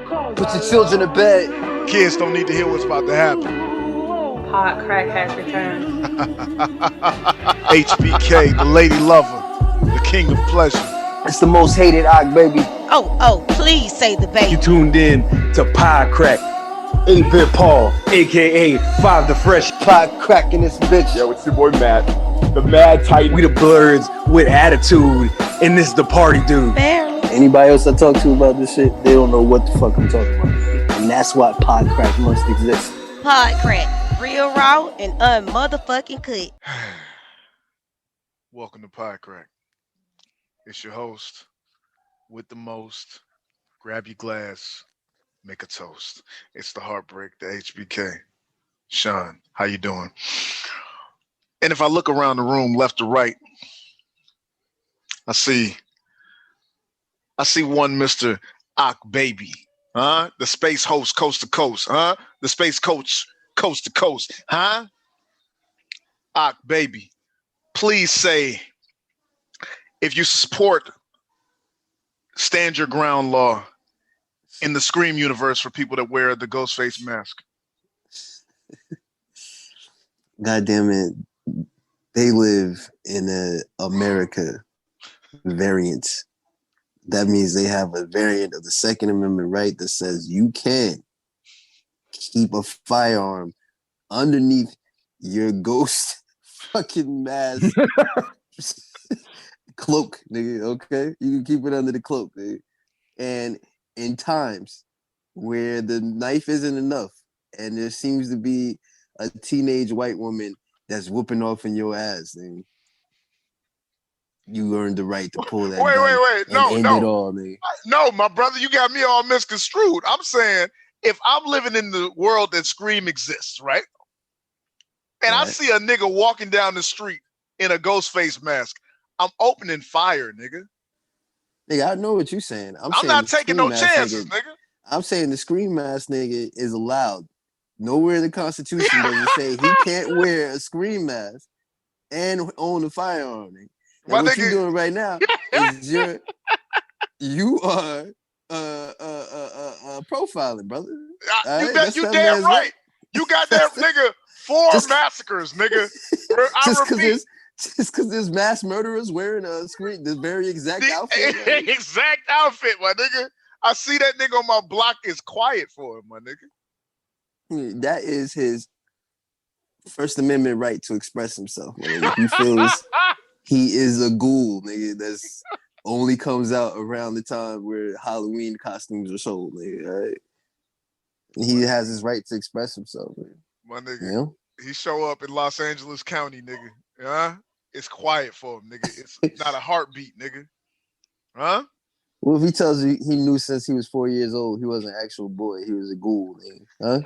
Put your children to bed. Kids don't need to hear what's about to happen. Hot crack has returned. HBK, the lady lover, the king of pleasure. It's the most hated Ock, baby. Oh, please say the baby. You tuned in to Pie Crack. 8-Bit Paul, AKA Five the Fresh. Pie Crack in this bitch. Yo, it's your boy Matt, the Mad Titan. We the Bloods with attitude, and this the party dude. Barely. Anybody else I talk to about this shit, they don't know what the fuck I'm talking about. And that's why Pie Crack must exist. Pod Crack, real raw and unmotherfucking cut. Welcome to Pie Crack. It's your host with the most. Grab your glass, make a toast. It's the Heartbreak, the HBK. Sean, how you doing? And if I look around the room, left to right, I see one Mr. Ock Baby, huh? The space host, coast to coast, huh? The space coach, coast to coast, huh? Ock Baby, please say if you support Stand Your Ground law in the Scream universe for people that wear the ghost face mask. God damn it. They live in a America variant. That means they have a variant of the Second Amendment right that says you can keep a firearm underneath your ghost fucking mask cloak, nigga, okay? You can keep it under the cloak, nigga. And in times where the knife isn't enough and there seems to be a teenage white woman that's whooping off in your ass, nigga, you earned the right to pull that gun Wait. and end it all, nigga. No, my brother, you got me all misconstrued. I'm saying if I'm living in the world that Scream exists, right? And I see a nigga walking down the street in a ghost face mask, I'm opening fire, nigga. Nigga, I know what you're saying. I'm saying not taking no chances, nigga. I'm saying the Scream mask nigga is allowed. Nowhere in the Constitution does it say he can't wear a Scream mask and own a firearm, nigga. Now, what you're doing right now is you are profiling, brother. You damn right. You got that nigga 4 massacres, nigga. Just because there's mass murderers wearing the very exact outfit. Right? Exact outfit, my nigga. I see that nigga on my block is quiet for him, my nigga. That is his First Amendment right to express himself. Nigga. He feels he is a ghoul, nigga. That's only comes out around the time where Halloween costumes are sold, nigga. Right? He has his right to express himself, nigga. My nigga. You know? He show up in Los Angeles County, nigga. Huh? It's quiet for him, nigga. It's not a heartbeat, nigga. Huh? Well, if he tells you he knew since he was 4 years old, he was an actual boy. He was a ghoul, nigga. Huh?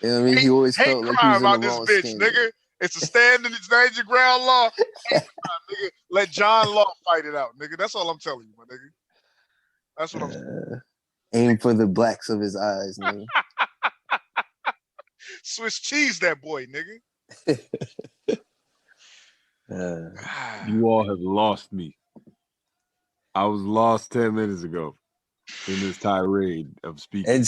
You know what I mean? He always felt like he was in the wrong bitch, skin, nigga. It's a stand in the Stand Your Ground law. Nigga. Let John Law fight it out, nigga. That's all I'm telling you, my nigga. That's what I'm saying. Aim for the blacks of his eyes, nigga. Swiss cheese that boy, nigga. You all have lost me. I was lost 10 minutes ago in this tirade of speaking.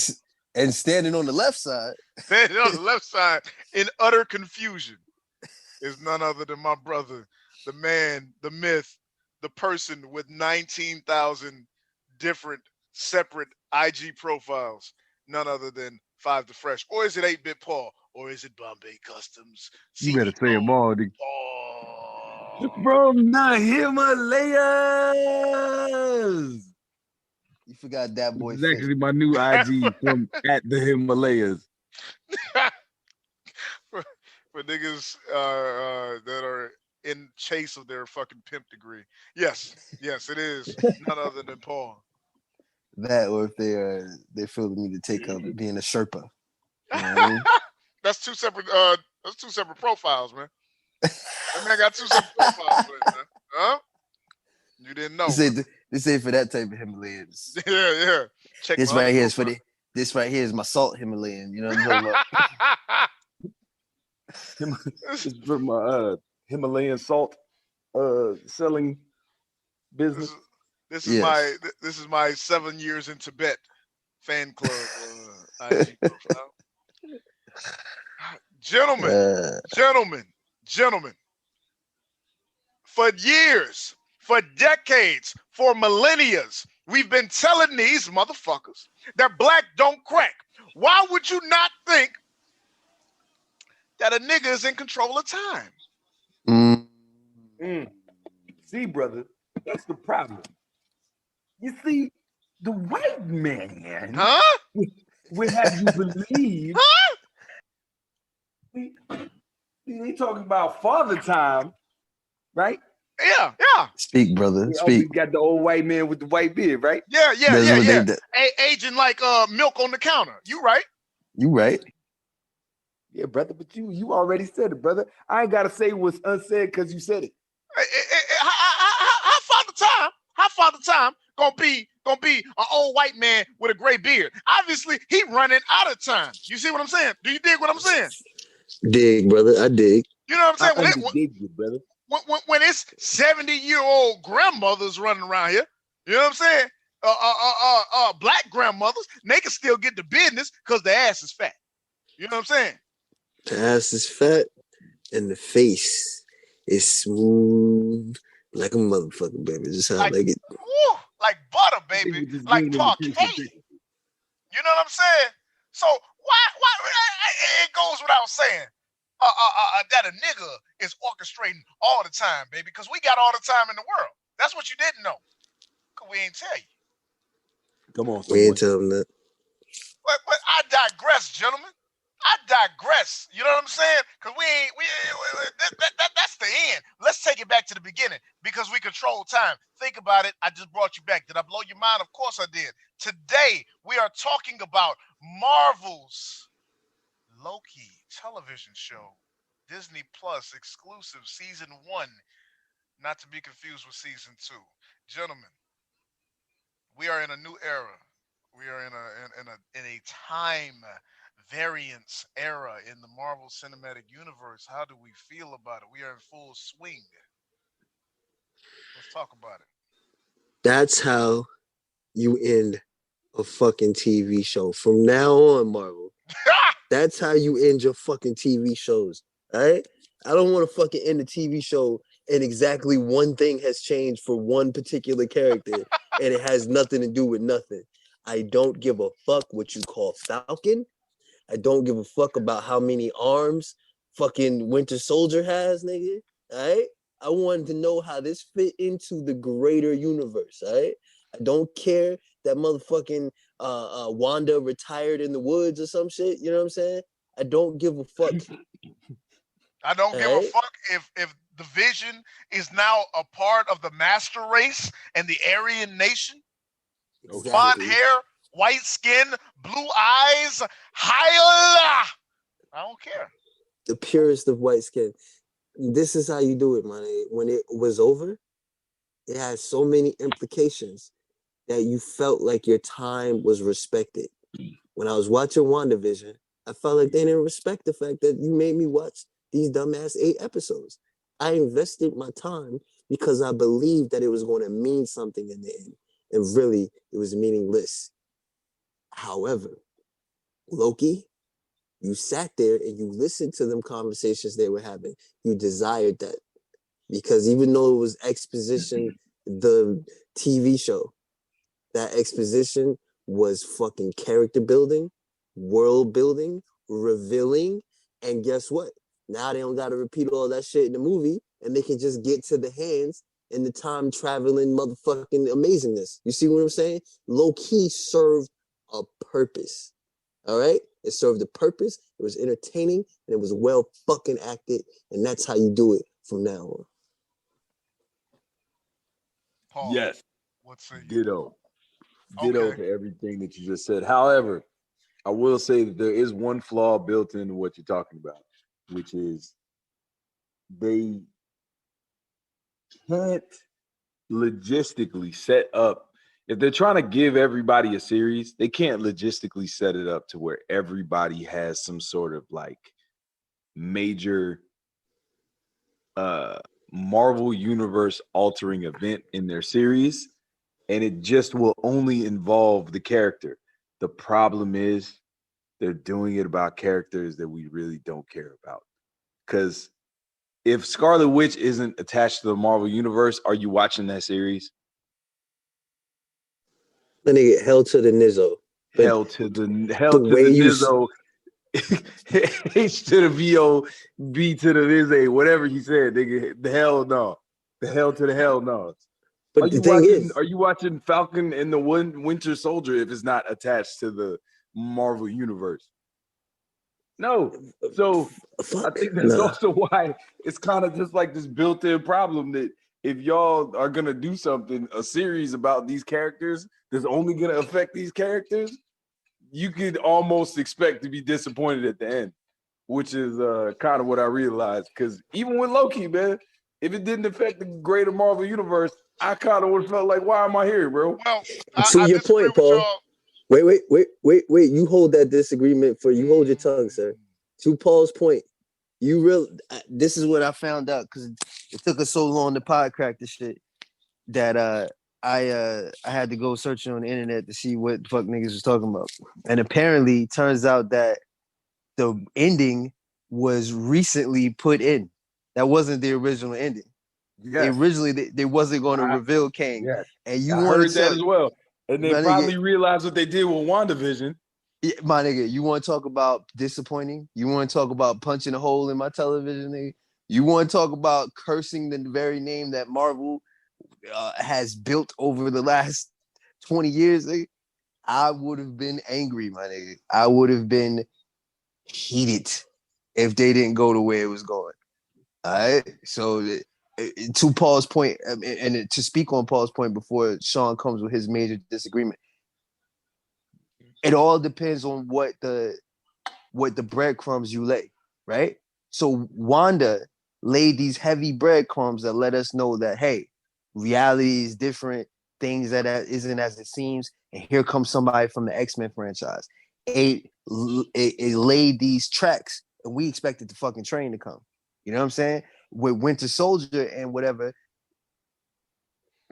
And standing on the left side. Standing on the left side in utter confusion is none other than my brother, the man, the myth, the person with 19,000 different separate IG profiles. None other than Five the Fresh. Or is it 8-Bit Paul? Or is it Bombay Customs? You better say them all. Paul. From the Himalayas. You forgot that boy. This is actually my new IG from at the Himalayas. for niggas that are in chase of their fucking pimp degree. Yes, it is none other than Paul. That, or if they feel the need to take up being a Sherpa. You know what I mean? That's two separate profiles, man. That man got 2 separate profiles, man. Huh? You didn't know. This ain't for that type of Himalayans. Yeah. Check this right here is this right here is my salt Himalayan. You know what I'm talking about? This is for my Himalayan salt selling business. This is my 7 years in Tibet fan club IG profile. Gentlemen, for years, for decades, for millennia, we've been telling these motherfuckers that black don't crack. Why would you not think that a nigga is in control of time? See, brother, that's the problem. You see, the white man would have you believe. They talking about father time, right? Yeah. Speak, brother. We Speak. always got the old white man with the white beard, right? Yeah. They Aging like milk on the counter. You right? You right. Yeah, brother, but you already said it, brother. I ain't gotta say what's unsaid because you said it. How father time gonna be an old white man with a gray beard? Obviously, he running out of time. You see what I'm saying? Do you dig what I'm saying? Dig, brother. I dig. You know what I'm saying? Dig you, brother. When it's 70-year-old grandmothers running around here, you know what I'm saying? Black grandmothers, they can still get the business because the ass is fat. You know what I'm saying? The ass is fat and the face is smooth like a motherfucker, baby. Just how I like it. Woo, like butter, baby. Like parquet. You know what I'm saying? So why it goes without saying that a nigga is orchestrating all the time, baby, because we got all the time in the world. That's what you didn't know. Because we ain't tell you. Come on, we ain't tell them that. But I digress, gentlemen. I digress. You know what I'm saying? Because that's the end. Let's take it back to the beginning because we control time. Think about it. I just brought you back. Did I blow your mind? Of course I did. Today, we are talking about Marvel's Loki television show, Disney Plus exclusive season 1, not to be confused with season 2. Gentlemen, we are in a new era. We are in a time variance era in the Marvel Cinematic Universe. How do we feel about it? We are in full swing. Let's talk about it. That's how you end a fucking TV show. From now on, Marvel. That's how you end your fucking TV shows. All right? I don't want to fucking end a TV show and exactly one thing has changed for one particular character and it has nothing to do with nothing. I don't give a fuck what you call Falcon. I don't give a fuck about how many arms fucking Winter Soldier has, nigga. All right? I wanted to know how this fit into the greater universe, all right? I don't care that motherfucking Wanda retired in the woods or some shit. You know what I'm saying? I don't give a fuck. I don't give a fuck if the Vision is now a part of the master race and the Aryan nation. Exactly. Blonde hair, white skin, blue eyes, I don't care. The purest of white skin. This is how you do it, man. When it was over, it had so many implications that you felt like your time was respected. When I was watching WandaVision, I felt like they didn't respect the fact that you made me watch these dumbass 8 episodes. I invested my time because I believed that it was going to mean something in the end. And really, it was meaningless. However, Loki, you sat there and you listened to them conversations they were having. You desired that. Because even though it was exposition, the TV show, that exposition was fucking character building, world building, revealing, and guess what? Now they don't got to repeat all that shit in the movie, and they can just get to the hands and the time traveling motherfucking amazingness. You see what I'm saying? Low-key served a purpose. All right? It served a purpose. It was entertaining, and it was well fucking acted, and that's how you do it from now on. Paul, yes. What say you? Ditto. Ditto to everything that you just said. However, I will say that there is one flaw built into what you're talking about, which is they can't logistically set up. If they're trying to give everybody a series, they can't logistically set it up to where everybody has some sort of like major Marvel Universe altering event in their series, and it just will only involve the character. The problem is they're doing it about characters that we really don't care about. Because if Scarlet Witch isn't attached to the Marvel Universe, are you watching that series? Then they get hell to the Nizzo. Hell to the way you Nizzo. H to the VO, B to the Nizzo, whatever he said, nigga. The hell no. The hell to the hell no. But the thing is, are you watching Falcon and the Winter Soldier if it's not attached to the Marvel Universe? No. So I think that's also why it's kind of just like this built-in problem that if y'all are gonna do something, a series about these characters that's only gonna affect these characters, you could almost expect to be disappointed at the end, which is kind of what I realized. Because even with Loki, man, if it didn't affect the greater Marvel Universe, I kind of would have felt like, why am I here, bro? Well, to your point, Paul. Wait. You hold that disagreement for you. Hold your tongue, sir. To Paul's point, this is what I found out because it took us so long to pod crack this shit that I had to go searching on the internet to see what the fuck niggas was talking about. And apparently, turns out that the ending was recently put in. That wasn't the original ending. Yes. Originally, they wasn't going to reveal Kang. Yes. And you heard that as well. And they probably realized what they did with WandaVision. Yeah, my nigga, you want to talk about disappointing? You want to talk about punching a hole in my television, nigga? You want to talk about cursing the very name that Marvel has built over the last 20 years, nigga? I would have been angry, my nigga. I would have been heated if they didn't go the way it was going. All right? So to Paul's point, and to speak on Paul's point before Sean comes with his major disagreement, it all depends on what the breadcrumbs you lay, right? So Wanda laid these heavy breadcrumbs that let us know that, hey, reality is different, things that isn't as it seems, and here comes somebody from the X-Men franchise. It laid these tracks, and we expected the fucking train to come. You know what I'm saying? With Winter Soldier and whatever, it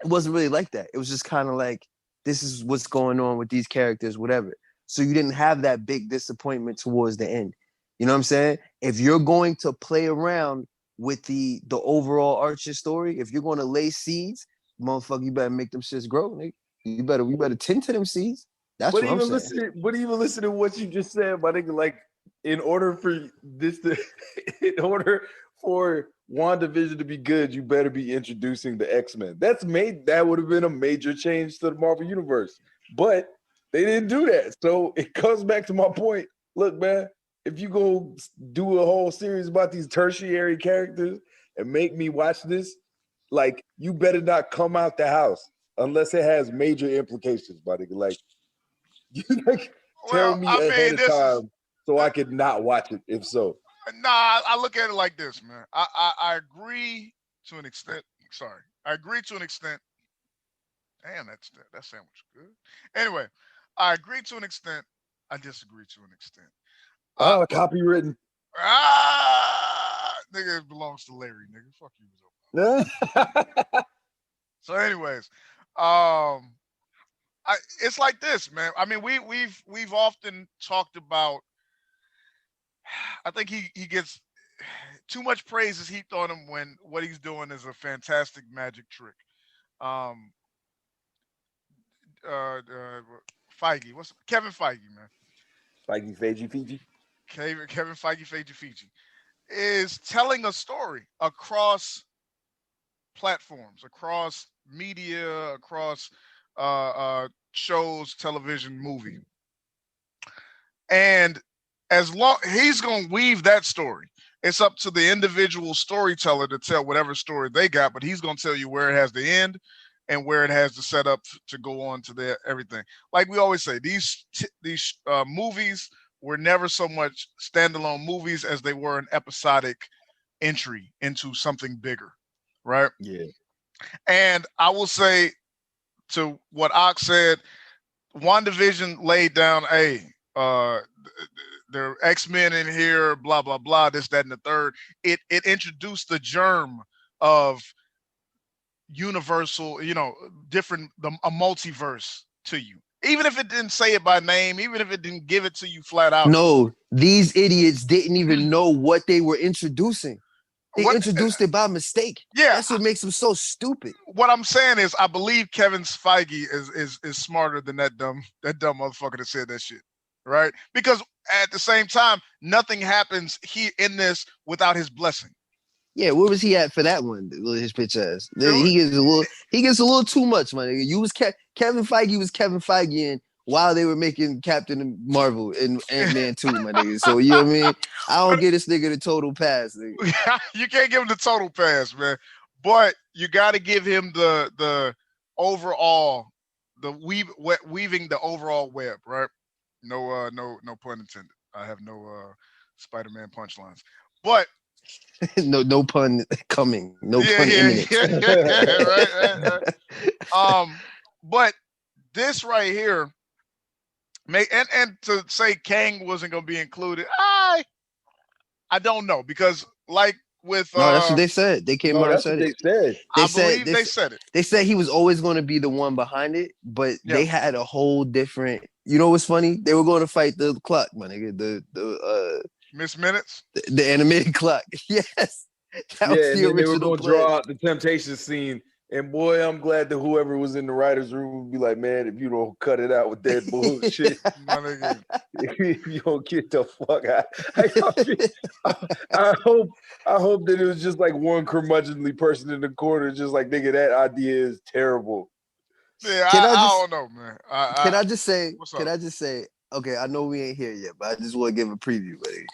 wasn't really like that. It was just kind of like, this is what's going on with these characters, whatever. So you didn't have that big disappointment towards the end. You know what I'm saying? If you're going to play around with the overall arching story, if you're going to lay seeds, motherfucker, you better make them shits grow, nigga. We better tend to them seeds. That's what I'm saying. But even listen to what you just said, my nigga, like, in order for WandaVision to be good, you better be introducing the X-Men. That would have been a major change to the Marvel Universe. But they didn't do that. So it comes back to my point. Look, man, if you go do a whole series about these tertiary characters and make me watch this, like, you better not come out the house unless it has major implications, buddy. Like, you tell me ahead of time so I could not watch it, if so. Nah, I look at it like this, man. I agree to an extent. Sorry. I agree to an extent. Damn, that sandwich is good. Anyway, I agree to an extent. I disagree to an extent. Copywritten. Nigga, it belongs to Larry, nigga. Fuck you. So anyways, it's like this, man. I mean, we've often talked about, I think he gets too much praise is heaped on him when what he's doing is a fantastic magic trick. Feige, Kevin Feige, man? Fiji. Kevin Feige, Fiji is telling a story across platforms, across media, across shows, television, movie, and as long he's going to weave that story. It's up to the individual storyteller to tell whatever story they got, but he's going to tell you where it has the end and where it has the setup to go on to everything. Like we always say, these movies were never so much standalone movies as they were an episodic entry into something bigger, right? Yeah. And I will say to what Ox said, WandaVision laid down, there are X-Men in here, blah, blah, blah, this, that, and the third. It introduced the germ of universal, a multiverse to you. Even if it didn't say it by name, even if it didn't give it to you flat out. No, these idiots didn't even know what they were introducing. They introduced it by mistake. Yeah, that's what makes them so stupid. What I'm saying is, I believe Kevin Feige is smarter than that dumb motherfucker that said that shit, right? Because at the same time, nothing happens in this without his blessing. Yeah, where was he at for that one? His bitch ass. He gets a little too much, my nigga. Kevin Feige was Kevin Feige in while they were making Captain Marvel and Ant-Man 2, my nigga. So you know what I mean? I don't get this nigga the total pass, nigga. You can't give him the total pass, man. But you got to give him the overall, weaving the overall web, right? No pun intended. I have no Spider-Man punchlines, but. no pun coming. No pun imminent. Right. But this right here, and to say Kang wasn't going to be included, I don't know, because like with no, that's what they said. They came out and said it. They said it. They said he was always going to be the one behind it, but they had a whole different. You know what's funny? They were going to fight the clock, my nigga. The Miss Minutes, the animated clock. Yes, that was the original. They were going to draw out the temptation scene, and boy, I'm glad that whoever was in the writers' room would be like, man, if you don't cut it out with that bullshit, my nigga, you don't get the fuck out. I hope that it was just like one curmudgeonly person in the corner, just like, nigga, that idea is terrible. Yeah, I don't know, man. Can I just say? Okay, I know we ain't here yet, but I just want to give a preview. Buddy.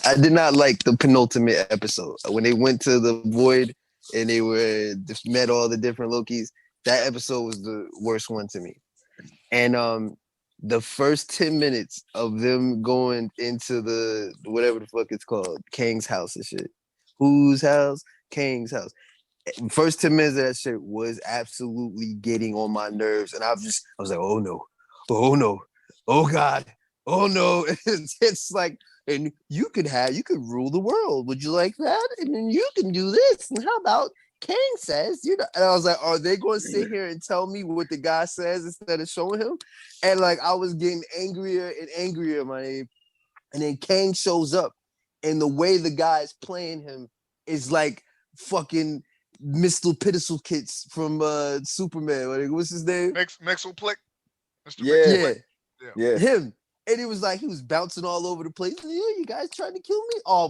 I did not like the penultimate episode when they went to the void and they met all the different Lokis. That episode was the worst one to me. And the first 10 minutes of them going into the whatever the fuck it's called, Kang's house and shit. Whose house? Kang's house. First 10 minutes of that shit was absolutely getting on my nerves, and I was like, oh no, oh God, oh no. It's like, and you could rule the world. Would you like that? And then you can do this. And how about Kang says, and I was like, are they going to sit here and tell me what the guy says instead of showing him? And like, I was getting angrier and angrier, my name. And then Kang shows up, and the way the guy's playing him is like fucking Mr. Pitiful Kits from Superman. Like, what's his name? Mexelplick. Yeah, him. And it was like he was bouncing all over the place. Yeah, you guys trying to kill me? Oh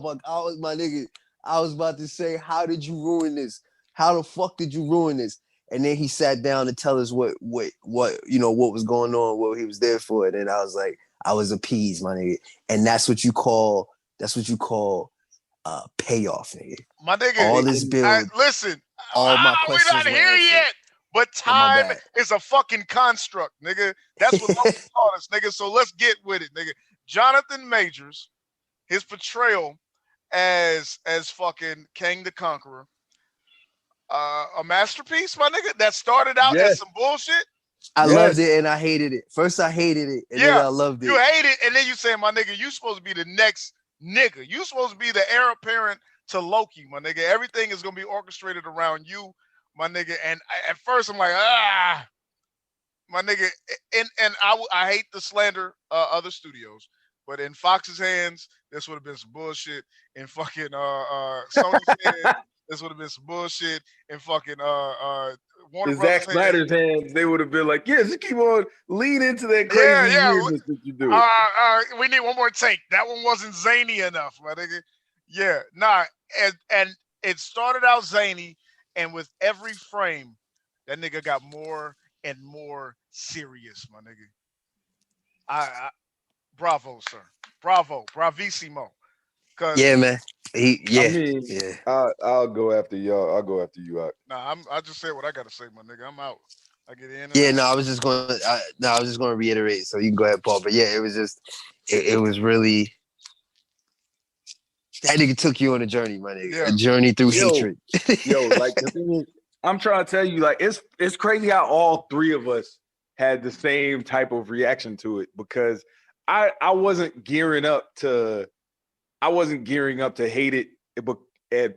my nigga. I was about to say, how did you ruin this? How the fuck did you ruin this? And then he sat down to tell us what was going on, what he was there for. And then I was like, I was appeased, my nigga. And that's what you call payoff, nigga. My nigga, all this build. Listen, all my questions. We're not here yet. But time is a fucking construct, nigga. That's what Loki taught us, nigga. So let's get with it, nigga. Jonathan Majors, his portrayal as fucking Kang the Conqueror, a masterpiece, my nigga. That started out as some bullshit. I loved it and I hated it. First I hated it and then I loved it. You hate it and then you say, my nigga, you supposed to be the next nigga. You supposed to be the heir apparent to Loki, my nigga. Everything is gonna be orchestrated around you, my nigga. And at first I'm like, my nigga. And I hate to slander other studios, but in Fox's hands, this would have been some bullshit. In fucking Sony's hands, this would have been some bullshit. In fucking in Zack Snyder's hands, they would have been like, yeah, just keep on lean into that crazy weirdness that you do. We need one more take. That one wasn't zany enough, my nigga. Yeah, nah. And it started out zany, and with every frame, that nigga got more and more serious, my nigga. Bravo, sir. Bravo. Bravissimo. Yeah, man. I'll go after y'all. I'll go after you out. Nah, I just said what I gotta say, my nigga. I'm out. I get in. Yeah, I was just going to reiterate. So you can go ahead, Paul. But yeah, it was just, it was really, that nigga took you on a journey, my nigga. Yeah. A journey through hatred. Like the thing is, I'm trying to tell you, like it's crazy how all three of us had the same type of reaction to it, because I wasn't gearing up to hate it at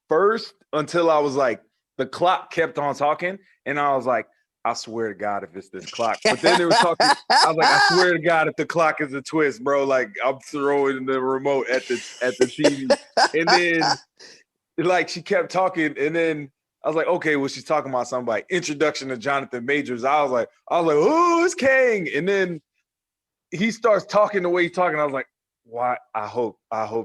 first until I was like, the clock kept on talking, and I was like, I swear to God, if it's this clock. But then they were talking. I was like, I swear to God, if the clock is a twist, bro, like I'm throwing the remote at the TV. And then, like, she kept talking, and then I was like, okay, well, she's talking about something like introduction to Jonathan Majors. I was like, oh, it's Kang. And then he starts talking the way he's talking. I was like, why? I hope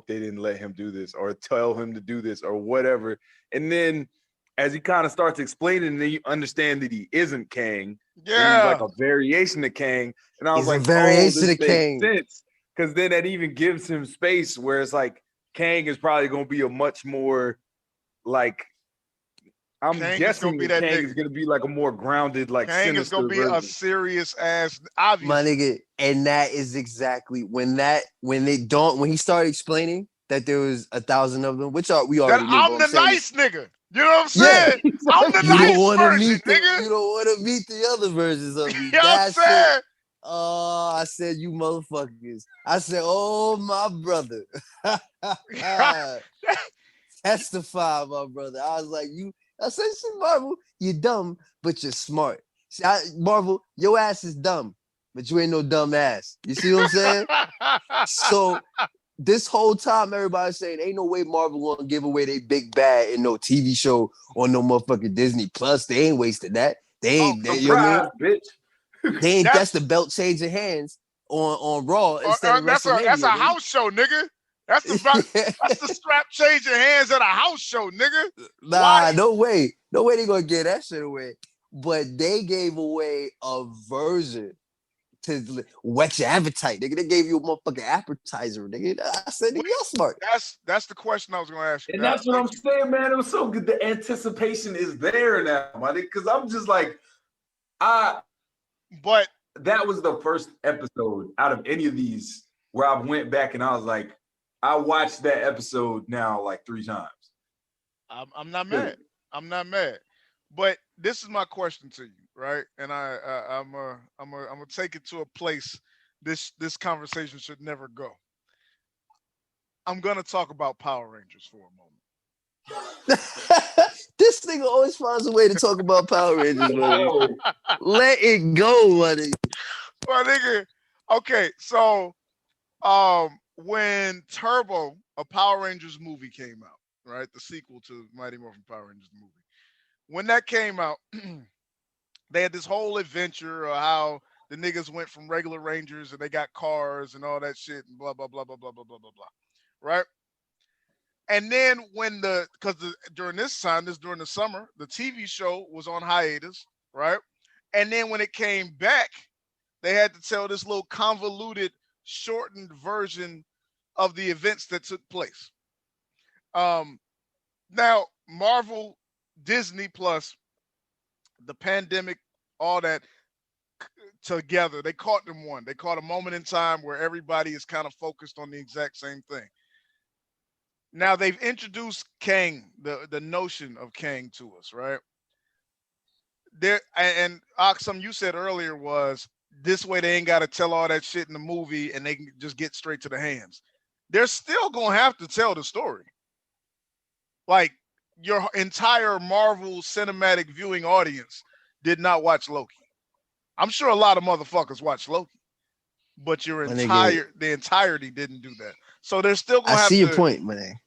they didn't let him do this or tell him to do this or whatever. And then, as he kind of starts explaining, then you understand that he isn't Kang. Yeah. He's like a variation of Kang. And I was like, variation this of makes Kang. sense. Because then that even gives him space where it's like Kang is probably going to be a much more like, I'm guessing that Kang is going to be like a more grounded, like Kang is going to be version. a serious ass, obviously. My nigga, and that is exactly when he started explaining that there was 1,000 of them, which we already knew. I'm the nice nigga. You know what I'm saying? Yeah. I'm the nice version, nigga. You don't want to meet the other versions of me. You know what I'm saying? Oh, I said, you motherfuckers. I said, oh, my brother. Testify, my brother. I was like, I said, Marvel, you dumb, but you're smart. See, Marvel, your ass is dumb, but you ain't no dumb ass. You see what I'm saying? So this whole time, everybody's saying, ain't no way Marvel gonna give away their big bad in no TV show or no motherfucking Disney Plus. They ain't wasted that. They ain't. Surprise, you know what I mean? bitch. They ain't. That's the belt changing hands on Raw instead of WrestleMania. That's a house show, nigga. That's the strap changing hands at a house show, nigga. Nah, no way they gonna get that shit away. But they gave away a version to whet your appetite, nigga. They gave you a motherfucking appetizer, nigga. I said, nigga, y'all smart. That's the question I was gonna ask you. And that's what I'm saying, man. It was so good. The anticipation is there now, buddy. Because I'm just like, but that was the first episode out of any of these where I went back and I was like, I watched that episode now like 3 times. I'm not mad. I'm not mad. But this is my question to you, right? And I'm gonna take it to a place this conversation should never go. I'm gonna talk about Power Rangers for a moment. This nigga always finds a way to talk about Power Rangers, man. Let it go, buddy. Well, nigga, okay, so when Turbo, a Power Rangers movie came out, right? The sequel to Mighty Morphin Power Rangers movie. When that came out, they had this whole adventure of how the niggas went from regular Rangers and they got cars and all that shit and blah, blah, blah, blah, blah, blah, blah, blah, blah. Right? And then during the summer, the TV show was on hiatus, right? And then when it came back, they had to tell this little convoluted, shortened version of the events that took place. Now, Marvel, Disney Plus, the pandemic, all that together, they caught them one. They caught a moment in time where everybody is kind of focused on the exact same thing. Now they've introduced Kang, the notion of Kang to us, right? There and something you said earlier was this way they ain't got to tell all that shit in the movie and they can just get straight to the hands. They're still gonna have to tell the story. Like your entire Marvel cinematic viewing audience did not watch Loki. I'm sure a lot of motherfuckers watched Loki, but the entirety didn't do that. So they're still gonna have to. I see your point, man.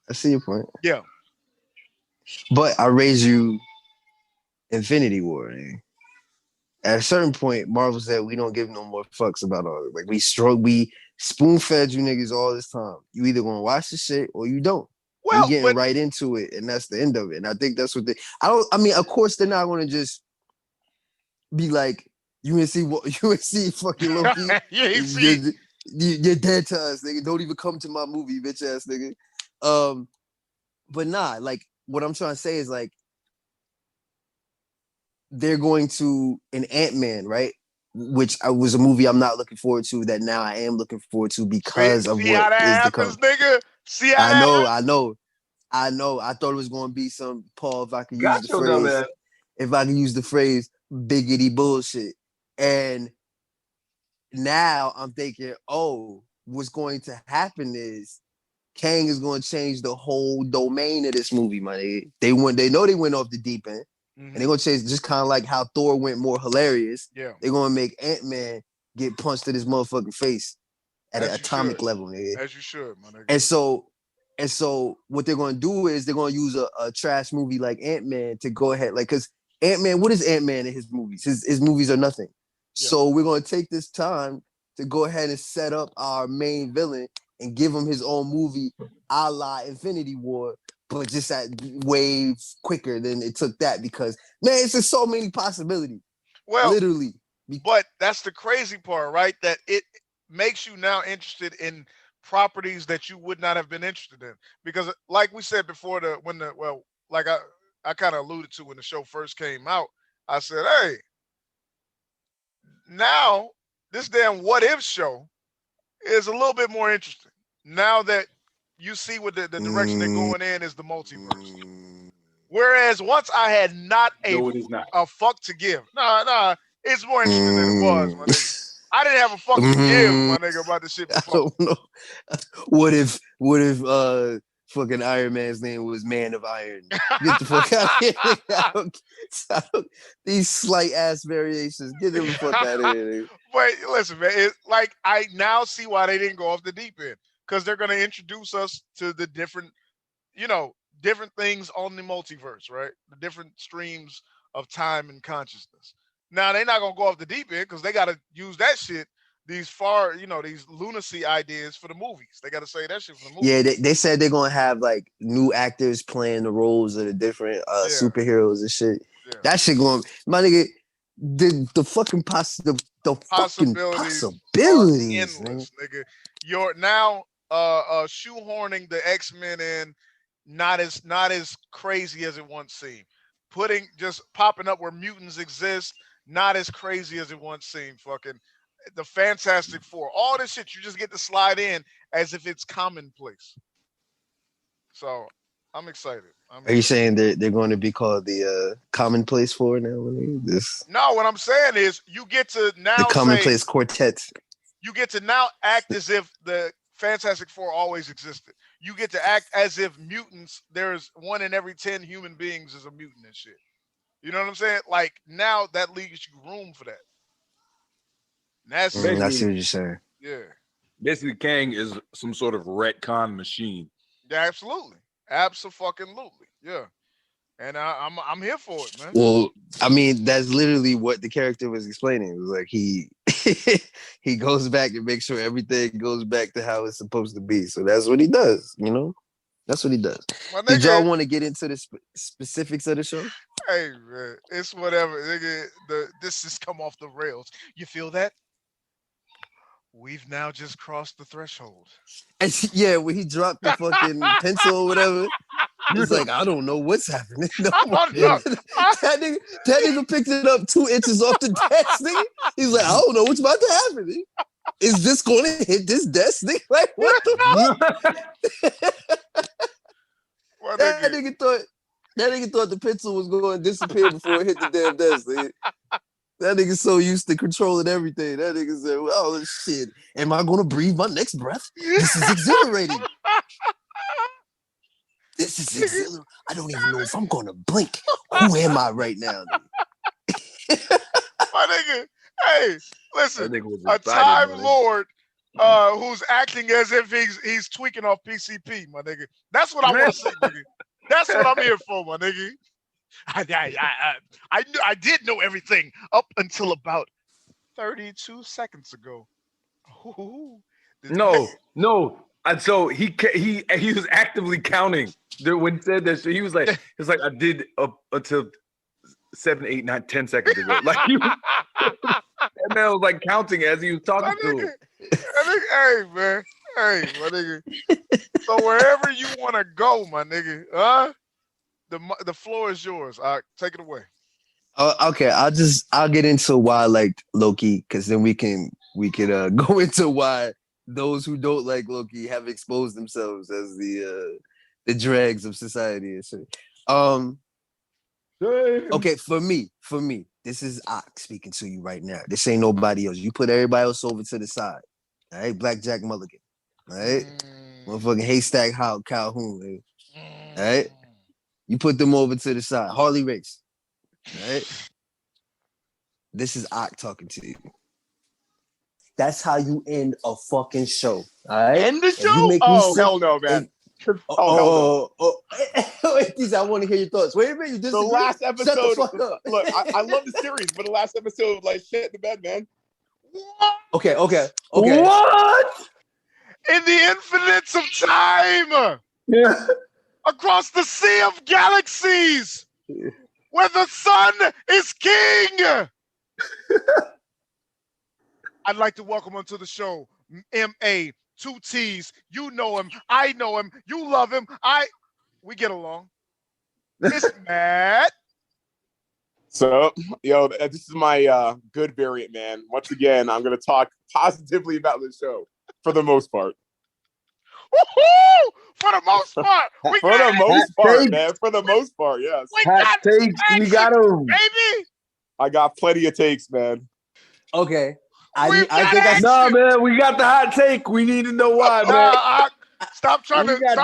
I see your point. Yeah. But I raise you Infinity War, man. At a certain point, Marvel said we don't give no more fucks about all it. Like we spoon fed you niggas all this time. You either gonna watch the shit or you don't. Well, we're getting right into it, and that's the end of it. And I think that's what of course they're not gonna just be like, you ain't see fucking Loki. You're dead to us, nigga. Don't even come to my movie, bitch ass nigga. But nah, like what I'm trying to say is like they're going to an Ant-Man, right? Which was a movie I'm not looking forward to. That now I am looking forward to because of what is to come. Nigga. See how I know. I thought it was going to be some Paul. If I could use the phrase, biggity bullshit. And now I'm thinking, what's going to happen is Kang is going to change the whole domain of this movie, man. They know they went off the deep end. and they're gonna change just kind of like how Thor went more hilarious. Yeah. They're gonna make Ant-Man get punched in his motherfucking face at an atomic level, nigga. As you should, my nigga. And so what they're gonna do is they're gonna use a trash movie like Ant-Man to go ahead, like, because Ant-Man, what is Ant-Man in his movies? His movies are nothing. Yeah. So we're gonna take this time to go ahead and set up our main villain and give him his own movie, a la Infinity War, but just at way quicker than it took that, because man, it's just so many possibilities. Well, literally. But that's the crazy part, right? That it makes you now interested in properties that you would not have been interested in, because like we said before, I kind of alluded to when the show first came out, I said, hey, now this damn What If show is a little bit more interesting now that you see what the direction they're going in is the multiverse. Whereas once I had not a fuck to give. Nah, it's more interesting than it was, my nigga. I didn't have a fuck to give, my nigga, about this shit before. I don't know. What if fucking Iron Man's name was Man of Iron? Get the fuck out of here. These slight ass variations. Get the fuck out of here. But listen, man, it's like I now see why they didn't go off the deep end. Because they're gonna introduce us to the different things on the multiverse, right? The different streams of time and consciousness. Now they're not gonna go off the deep end because they gotta use that shit, these lunacy ideas for the movies. They gotta say that shit for the movies. Yeah, they said they're gonna have like new actors playing the roles of the different superheroes and shit. Yeah. That shit going, my nigga, the fucking possibilities endless, nigga. You're now shoehorning the X-Men in, not as crazy as it once seemed. Just popping up where mutants exist, not as crazy as it once seemed. Fucking the Fantastic Four, all this shit you just get to slide in as if it's commonplace. So I'm excited. Are you saying they're going to be called the commonplace four now? No, what I'm saying is you get to now the commonplace quartet. You get to now act as if the Fantastic Four always existed. You get to act as if mutants, there's 1 in every 10 human beings is a mutant and shit. You know what I'm saying? Like, now that leaves you room for that. I see what you're saying. Yeah. Basically, Kang is some sort of retcon machine. Yeah, absolutely. Absolutely. Yeah. And I'm here for it, man. Well, I mean, that's literally what the character was explaining. It was like he goes back and makes sure everything goes back to how it's supposed to be. So that's what he does, you know? That's what he does. Did y'all want to get into the specifics of the show? Hey, man, it's whatever. Nigga, this has come off the rails. You feel that? We've now just crossed the threshold. And yeah, when he dropped the fucking pencil or whatever, he's like, I don't know what's happening. No, that nigga picked it up 2 inches off the desk, nigga. He's like, I don't know what's about to happen. Nigga. Is this going to hit this desk, nigga? Like, what the fuck? That nigga thought the pencil was going to disappear before it hit the damn desk, nigga. That nigga's so used to controlling everything. That nigga said, oh, shit. Am I going to breathe my next breath? This is exhilarating. This is exhilarating. I don't even know if I'm going to blink. Who am I right now? My nigga, hey, listen, a Time Lord who's acting as if he's tweaking off PCP, my nigga. That's what I want to see, nigga. That's what I'm here for, my nigga. I did know everything up until about 32 seconds ago. No. And so he was actively counting when he said that. So he was like, I did up until 7, 8, 9, 10 seconds ago. Like and man was like counting as he was talking to him. Hey man, hey my nigga. So wherever you want to go, my nigga, the floor is yours. All right, take it away. Okay, I'll get into why I liked Loki, because then we can go into why those who don't like Loki have exposed themselves as the dregs of society and shit. Okay, for me, this is Ox speaking to you right now. This ain't nobody else. You put everybody else over to the side. All right, Black Jack Mulligan. All right, motherfucking Haystack Calhoun. All right, you put them over to the side. Harley Race. Right? This is Ock talking to you. That's how you end a fucking show. All right? End the If show? you make me Oh, sick, hell no, man. hell no. I want to hear your thoughts. Wait a minute, you disagree? The last episode. Shut the fuck up. Look, I love the series, but the last episode, like, shit in the bed, man. Okay. What? In the infinites of time, across the sea of galaxies, where the sun is king. I'd like to welcome him to the show, M.A., 2 T's. You know him. I know him. You love him. We get along. It's Matt. So, this is my good variant, man. Once again, I'm going to talk positively about the show for the most part. Woo-hoo! For the most part. For the most part, man. For the most part, yes. Hot takes. We got them. Baby. I got plenty of takes, man. Okay. Man, we got the hot take. We need to know why, man. Stop trying to tread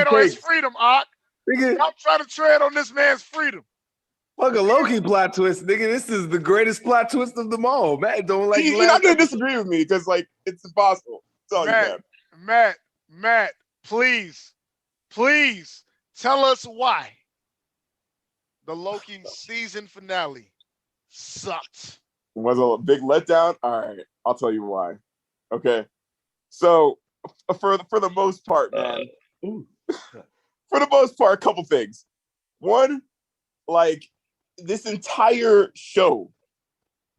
on his freedom, Ock. Stop trying to tread on this man's freedom. Fuck a Loki plot twist, nigga. This is the greatest plot twist of them all. Matt don't like. You're not gonna disagree with me because, like, it's impossible. Matt, please tell us why the Loki season finale sucked. Was a big letdown. All right, I'll tell you why. Okay, so for the most part, man, for the most part, a couple things. One, like, this entire show,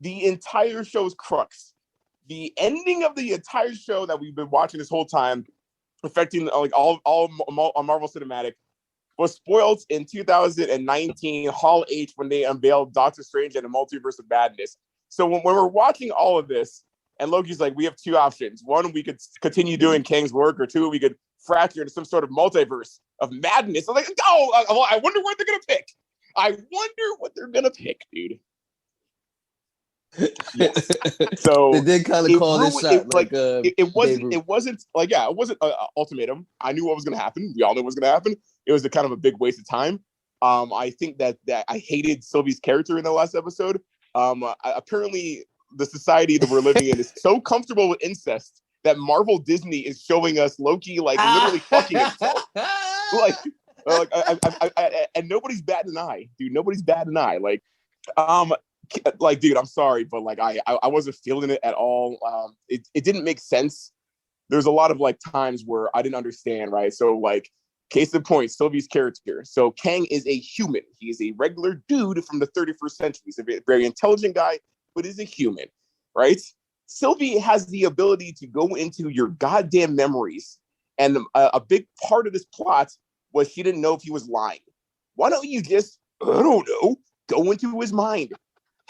the entire show's crux, the ending of the entire show that we've been watching this whole time, affecting like all Marvel Cinematic, was spoiled in 2019 Hall H when they unveiled Doctor Strange and the Multiverse of Madness. So when we're watching all of this, and Loki's like, we have two options. One, we could continue doing Kang's work, or two, we could fracture into some sort of multiverse of madness. I'm like, I wonder what they're gonna pick. I wonder what they're gonna pick, dude. Yes. So they did kind of call this shot it wasn't an ultimatum. I knew what was gonna happen. We all knew what was gonna happen. It was a kind of a big waste of time. I think that I hated Sylvie's character in the last episode. Apparently the society that we're living in is so comfortable with incest that Marvel Disney is showing us Loki like literally fucking himself. And nobody's batting an eye, dude. Nobody's batting an eye. Like, dude, I'm sorry, but like I wasn't feeling it at all. It didn't make sense. There's a lot of like times where I didn't understand, right? So like, case in point, Sylvie's character. So Kang is a human. He is a regular dude from the 31st century. He's a very intelligent guy, but is a human, right? Sylvie has the ability to go into your goddamn memories. And a big part of this plot was she didn't know if he was lying. Why don't you just, I don't know, go into his mind?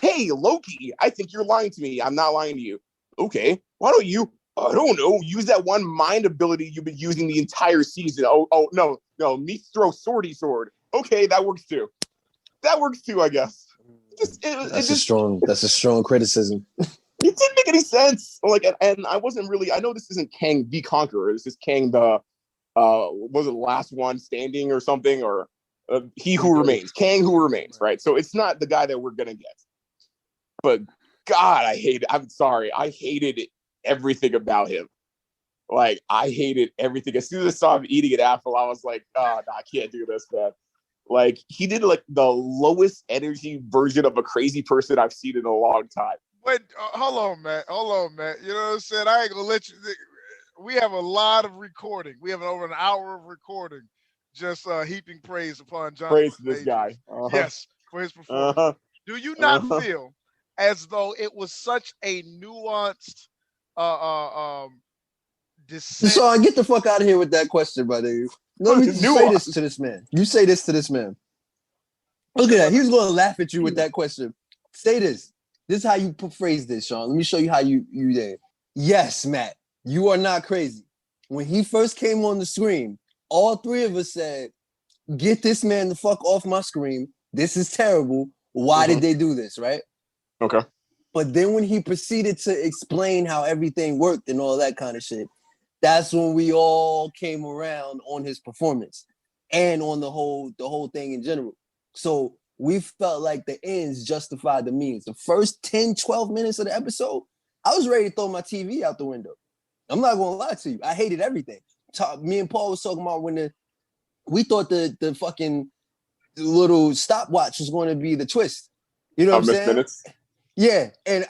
Hey, Loki, I think you're lying to me. I'm not lying to you. Okay, why don't you, I don't know, use that one mind ability you've been using the entire season. Oh, no, me throw swordy sword. Okay, that works too. I guess. That's a strong criticism. It didn't make any sense. Like, and I wasn't really. I know this isn't Kang the Conqueror. This is Kang the was it the last one standing or something, or he who remains, Kang who remains, right? So it's not the guy that we're gonna get. But God, I'm sorry, I hated everything about him. Like, I hated everything. As soon as I saw him eating an apple, I was like, oh, no, I can't do this, man. Like, he did like the lowest energy version of a crazy person I've seen in a long time. Wait, hold on, Matt. You know what I'm saying? I ain't gonna let you. We have a lot of recording. We have over an hour of recording, just heaping praise upon John. Praise to this guy. Yes, for his performance. Do you not feel as though it was such a nuanced descent? So get the fuck out of here with that question, brother. Let me say this to this man. You say this to this man. Look at that. He was going to laugh at you with that question. Say this. This is how you phrase this, Sean. Let me show you how you did. Yes, Matt, you are not crazy. When he first came on the screen, all three of us said, get this man the fuck off my screen. This is terrible. Why did they do this, right? Okay. But then when he proceeded to explain how everything worked and all that kind of shit, that's when we all came around on his performance and on the whole thing in general. So we felt like the ends justified the means. The first 10, 12 minutes of the episode, I was ready to throw my TV out the window. I'm not gonna lie to you. I hated everything. Me and Paul was talking about when we thought the fucking little stopwatch was going to be the twist. You know what I'm saying? Minutes. Yeah, and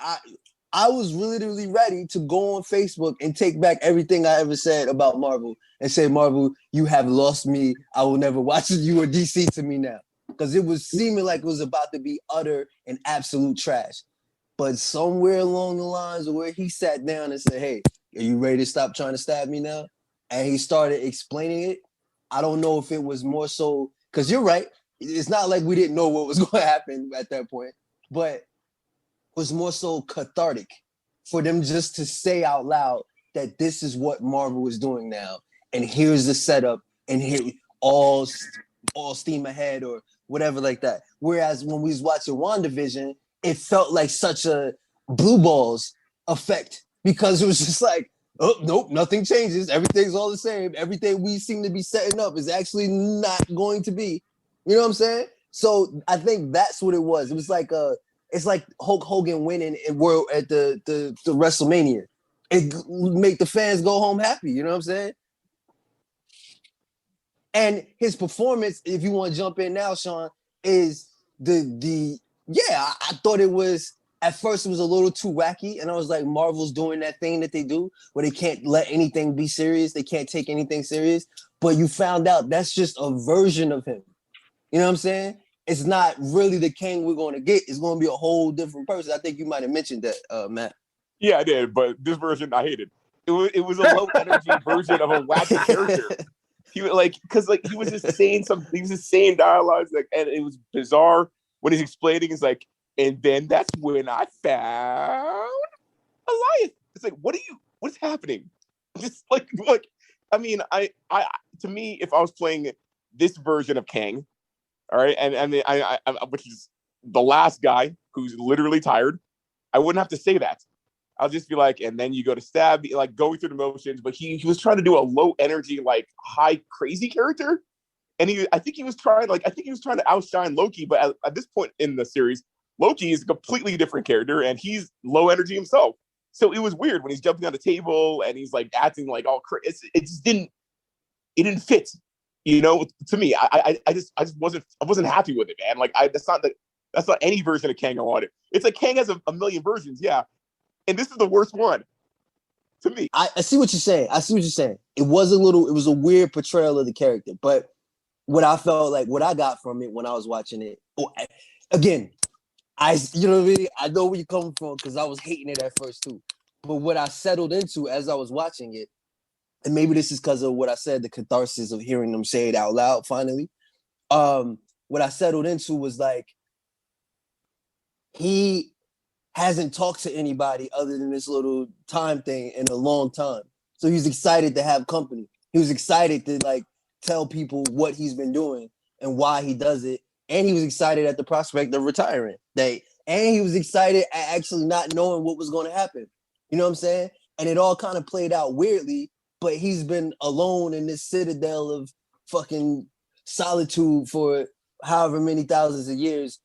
I was literally ready to go on Facebook and take back everything I ever said about Marvel and say, Marvel, you have lost me. I will never watch you or DC to me now. Because it was seeming like it was about to be utter and absolute trash. But somewhere along the lines of where he sat down and said, hey, are you ready to stop trying to stab me now? And he started explaining it. I don't know if it was more so, because you're right. It's not like we didn't know what was going to happen at that point. But was more so cathartic for them just to say out loud that this is what Marvel is doing now, and here's the setup, and here all steam ahead or whatever like that. Whereas when we was watching WandaVision, it felt like such a blue balls effect because it was just like, oh nope, nothing changes, everything's all the same. Everything we seem to be setting up is actually not going to be. You know what I'm saying? So I think that's what it was. It was like it's like Hulk Hogan winning at the WrestleMania. It make the fans go home happy. You know what I'm saying? And his performance, if you want to jump in now, Sean, is I thought it was at first it was a little too wacky, and I was like, Marvel's doing that thing that they do where they can't let anything be serious, they can't take anything serious. But you found out that's just a version of him. You know what I'm saying? It's not really the Kang we're going to get. It's going to be a whole different person. I think you might have mentioned that, Matt. Yeah, I did, but this version I hated. It was a low energy version of a wacky character. He was he was just saying something. He was just saying dialogues, and it was bizarre when he's explaining. It's like, and then that's when I found Elias. It's like, what's happening? Just I mean, I to me, if I was playing this version of Kang. All right, and I which is the last guy who's literally tired. I wouldn't have to say that. I'll just be like, and then you go to stab, like going through the motions. But he was trying to do a low energy, like high crazy character, and I think he was trying to outshine Loki. But at this point in the series, Loki is a completely different character, and he's low energy himself. So it was weird when he's jumping on the table and he's like acting like all crazy. It just didn't fit. You know, to me, I just wasn't happy with it, man. Like that's not any version of Kang I wanted. It's like Kang has a million versions, yeah, and this is the worst one to me. I see what you're saying. It was a weird portrayal of the character, but what I felt like, what I got from it when I was watching it, again, you know what I mean? I know where you're coming from because I was hating it at first too, but what I settled into as I was watching it. And maybe this is because of what I said, the catharsis of hearing them say it out loud finally. What I settled into was like, he hasn't talked to anybody other than this little time thing in a long time. So he's excited to have company. He was excited to like tell people what he's been doing and why he does it. And he was excited at the prospect of retiring. And he was excited at actually not knowing what was going to happen. You know what I'm saying? And it all kind of played out weirdly. But he's been alone in this citadel of fucking solitude for however many thousands of years,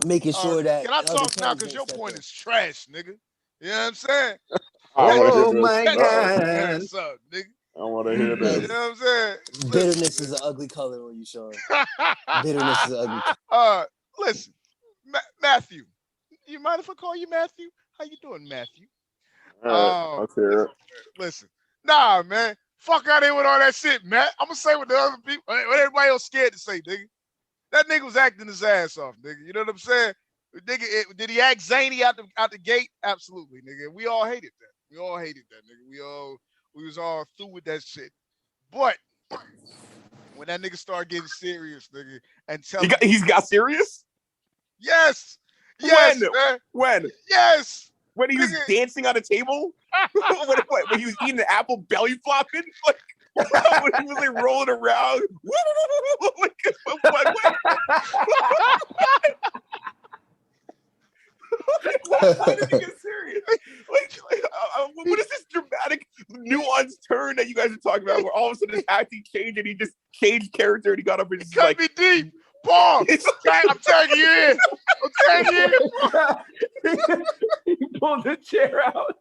making sure that. Can I talk now? Because your point is trash, nigga. You know what I'm saying? Oh my God. Nigga. I want to hear this. You know what I'm saying? Bitterness is an ugly color on you, Sean. Bitterness is ugly. Listen, Matthew. You mind if I call you Matthew? How you doing, Matthew? Let's hear it. Listen. Nah, man. Fuck out of here with all that shit, Matt. I'm gonna say what the other people, what everybody else scared to say, nigga. That nigga was acting his ass off, nigga. You know what I'm saying? Nigga, did he act zany out the gate? Absolutely, nigga. We all hated that. Nigga. We was all through with that shit. But when that nigga started getting serious, nigga, and he's got serious? Yes. Yes, man. When? Yes. When he was dancing on a table? when he was eating an apple belly flopping? When he was like rolling around? What? Why did he get serious? What is this dramatic nuanced turn that you guys are talking about where all of a sudden his acting changed and he just changed character and he got up and just cut me deep. Paul, I'm tagging you in. I'm tagging you in. He pulled the chair out.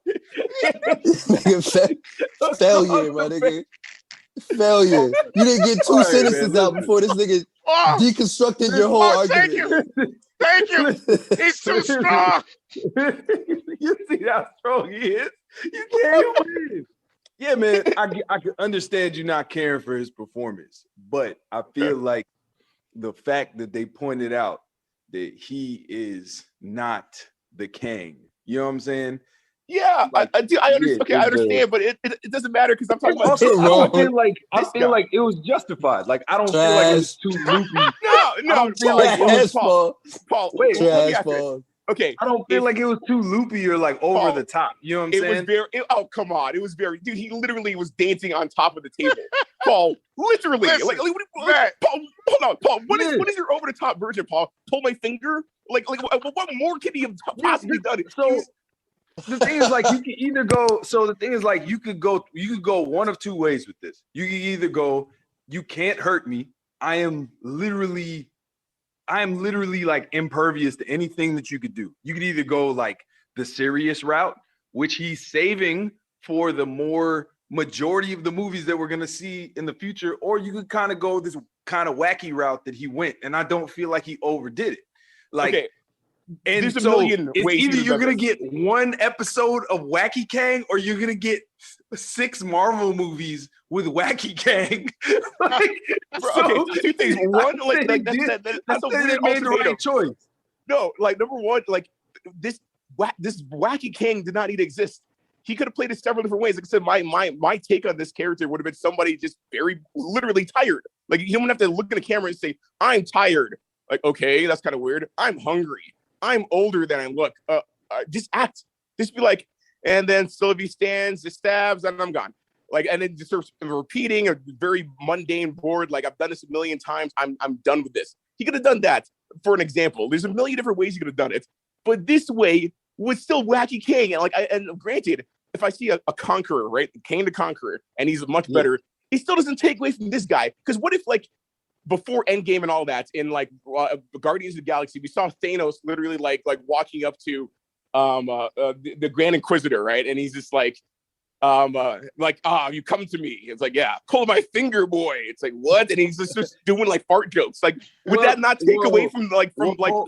Failure, my nigga. Failure. You didn't get two sentences out before this nigga deconstructed your whole argument. Thank you. He's too strong. You see how strong he is? You can't win. Yeah, man, I can understand you not caring for his performance, but I feel like the fact that they pointed out that he is not the Kang, you know what I'm saying? Yeah, like, I do. I understand. Okay, I understand, but it doesn't matter because I'm talking about. Also, I feel like it was justified. Like I don't feel like it was too loopy. No, I don't feel like it was Paul. Wait, let me ask you. Okay, I don't feel like it was too loopy or like over the top. You know what I'm saying? It was very. Oh, come on! It was very. Dude, he literally was dancing on top of the table. Paul, literally. Listen, Paul, hold on, Paul. What is your over the top version, Paul? Pull my finger. Like what more can he have possibly done? So the thing is, like, you can either go. So the thing is, like, you could go one of two ways with this. You can either go, you can't hurt me. I am literally like impervious to anything that you could do. You could either go like the serious route, which he's saving for the more majority of the movies that we're gonna see in the future, or you could kind of go this kind of wacky route that he went, and I don't feel like he overdid it. Like, okay. And there's a so million it's ways either you're to gonna get one episode of Wacky Kang, or you're gonna get 6 Marvel movies with Wacky Kang. Like, okay, two things. One, like that's a weird made the right choice. No, like number one, like this Wacky Kang did not need to exist. He could have played it several different ways. Like I said, my take on this character would have been somebody just very literally tired. Like you don't have to look at the camera and say, "I'm tired." Like, okay, that's kind of weird. I'm hungry. I'm older than I look. Just act. Just be like, and then Sylvie stands, just stabs, and I'm gone. Like, and then just sort of repeating a very mundane board. Like, I've done this a million times. I'm done with this. He could have done that for an example. There's a million different ways he could have done it, but this way was still Wacky Kang. And like, and granted, if I see a conqueror, right, Kang the Conqueror, and he's much better, he still doesn't take away from this guy. Because what if like before Endgame and all that, in like Guardians of the Galaxy, we saw Thanos literally like walking up to the Grand Inquisitor, right? And he's just like, you come to me. It's like, yeah, pull my finger, boy. It's like, what? And he's just doing like fart jokes. Like, would that not take away from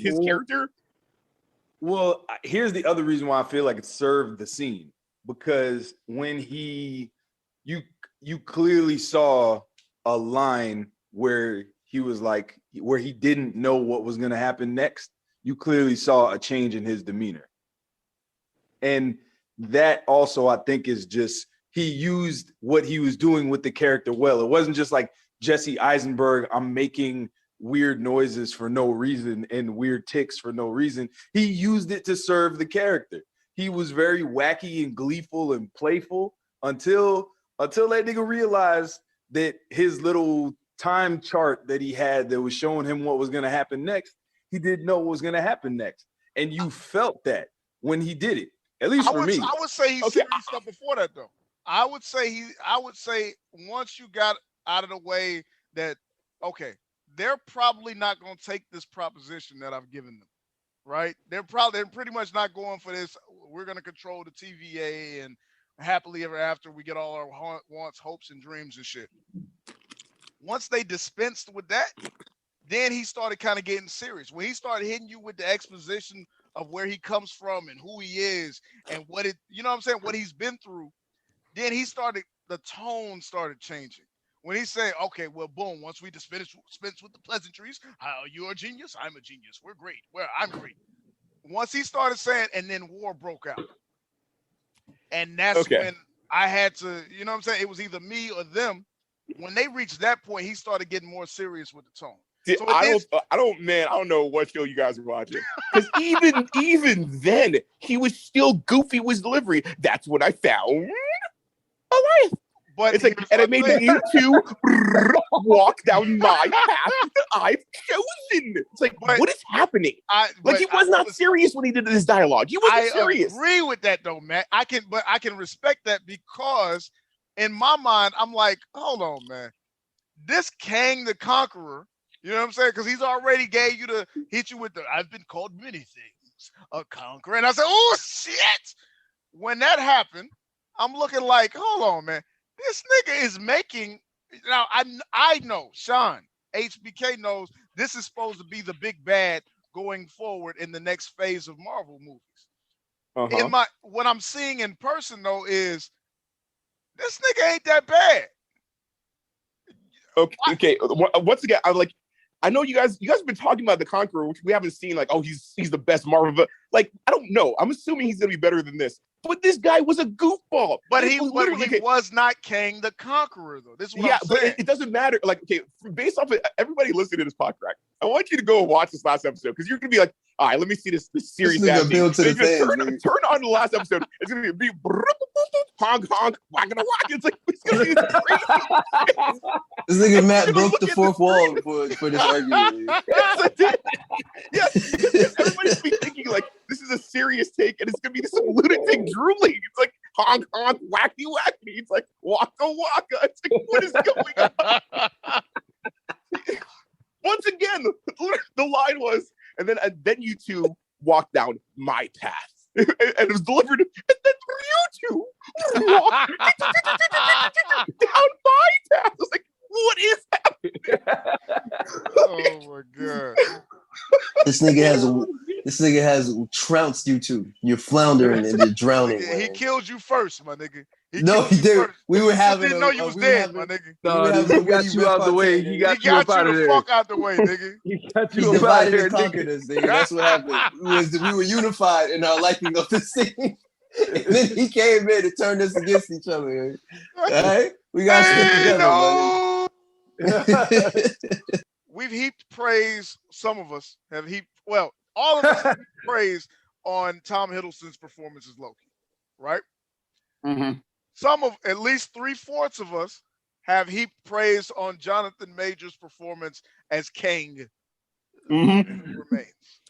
his character? Well, here's the other reason why I feel like it served the scene, because when you clearly saw a line where he was like, where he didn't know what was going to happen next. You clearly saw a change in his demeanor. And that also, I think, is just, he used what he was doing with the character well. It wasn't just like Jesse Eisenberg, I'm making weird noises for no reason and weird tics for no reason. He used it to serve the character. He was very wacky and gleeful and playful until that nigga realized that his little time chart that he had that was showing him what was going to happen next, he didn't know what was going to happen next. And you felt that when he did it, at least for me. I would say he's serious stuff before that, though. I would say once you got out of the way that, okay, they're probably not going to take this proposition that I've given them, right? They're pretty much not going for this. We're going to control the TVA and happily ever after we get all our wants, hopes, and dreams and shit. Once they dispensed with that, then he started kind of getting serious. When he started hitting you with the exposition of where he comes from and who he is and what he's been through, then the tone started changing. When he said, okay, well, boom, once we dispense with the pleasantries, you're a genius, I'm a genius, we're great, I'm great. Once he started saying, and then war broke out. And that's when I had to, you know what I'm saying? It was either me or them. When they reached that point, he started getting more serious with the tone. See, so I don't know what show you guys are watching. Because even then, he was still goofy with his delivery. That's what I found alive. But it's like, and it made you two walk down my path that I've chosen. It's like, what is happening? He was not serious when he did this dialogue. He wasn't serious. I agree with that, though, Matt. I can respect that, because in my mind, I'm like, hold on, man. This Kang the Conqueror You know what I'm saying? Because he's already gave you the hit you with the I've been called many things, a conqueror. And I said, oh shit. When that happened, I'm looking like, hold on, man. This nigga is making now. I know Sean HBK knows this is supposed to be the big bad going forward in the next phase of Marvel movies. What I'm seeing in person though is this nigga ain't that bad. Okay. Once again, I know you guys have been talking about the Conqueror, which we haven't seen. Like, oh, he's the best Marvel. But like, I don't know. I'm assuming he's gonna be better than this. But this guy was a goofball. But he was not Kang the Conqueror, though. This is what I'm saying. But it doesn't matter. Like, okay, based off of everybody listening to this podcast, I want you to go and watch this last episode because you're gonna be like, all right, let me see this series. This nigga built to the fans, turn on the last episode. It's gonna be honk honk whack whack. It's like it's gonna be crazy. This nigga Matt broke the fourth wall for this argument. Yes, everybody's be thinking like this is a serious take, and it's gonna be this lunatic drooling. It's like honk honk wacky wacky. It's like waka waka. It's like what is going on? Once again, the line was, and then you two walk down my path. And it was delivered, and then you two walk down my path. I was like, what is happening? Oh my god! This nigga has trounced you two. You're floundering and you're drowning. He killed you first, my nigga. He did. We were having. Didn't know you was dead, my nigga. No, he got you out the way. He got you the fuck out the way, nigga. He got you divided and conquered us, nigga. That's what happened. We were unified in our liking of the scene. And then he came in and turned us against each other. All right? We got to stick together, We've heaped praise. Some of us have heaped. Well, all of us have heaped praise on Tom Hiddleston's performance as Loki, right? Mm-hmm. Some of at least 3/4 of us have heaped praise on Jonathan Majors' performance as Kang. Remains.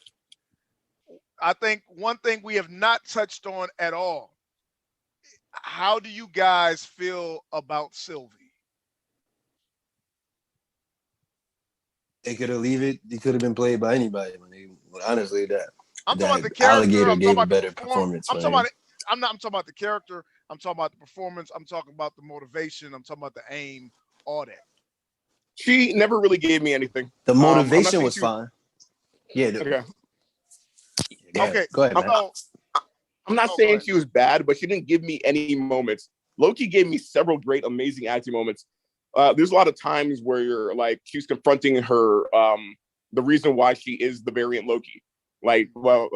I think one thing we have not touched on at all. How do you guys feel about Sylvie? They could have leave it. He could have been played by anybody. Honestly, I'm talking about the character. Alligator I'm gave talking a better performance. I'm talking about the character. I'm talking about the performance. I'm talking about the motivation. I'm talking about the aim. All that. She never really gave me anything. The motivation was fine. Yeah. Okay. Okay. Go ahead, man. I'm not saying she was bad, but she didn't give me any moments. Loki gave me several great, amazing acting moments. There's a lot of times where you're like, she's confronting her, the reason why she is the variant Loki. Like,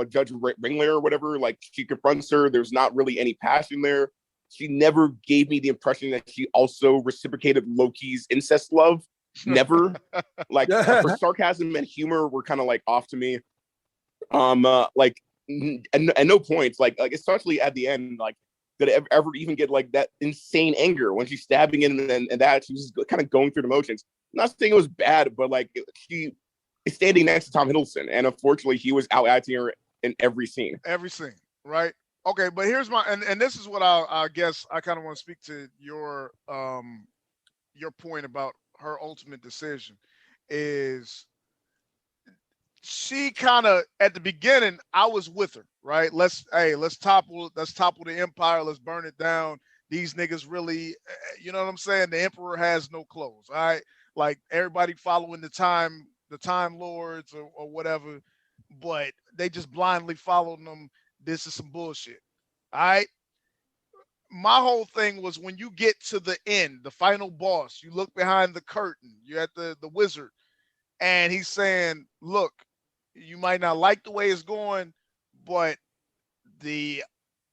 Judge Ringler or whatever, like she confronts her. There's not really any passion there. She never gave me the impression that she also reciprocated Loki's incest love. Never. Like her sarcasm and humor were kind of like off to me. Like, and no points. Like especially at the end, like did I ever even get like that insane anger when she's stabbing him and that she was kind of going through the motions. I'm not saying it was bad, but like she is standing next to Tom Hiddleston, and unfortunately, he was out acting her in every scene. Every scene, right? Okay, but here's my and this is what I guess I kind of want to speak to your point about her ultimate decision is she kind of at the beginning I was with her, right? Let's topple the empire, let's burn it down. These niggas really, you know what I'm saying? The emperor has no clothes, all right? Like everybody following the time lords or whatever, but they just blindly followed them. This is some bullshit. All right. My whole thing was when you get to the end, the final boss, you look behind the curtain, you're at the wizard, and he's saying, look, you might not like the way it's going, but you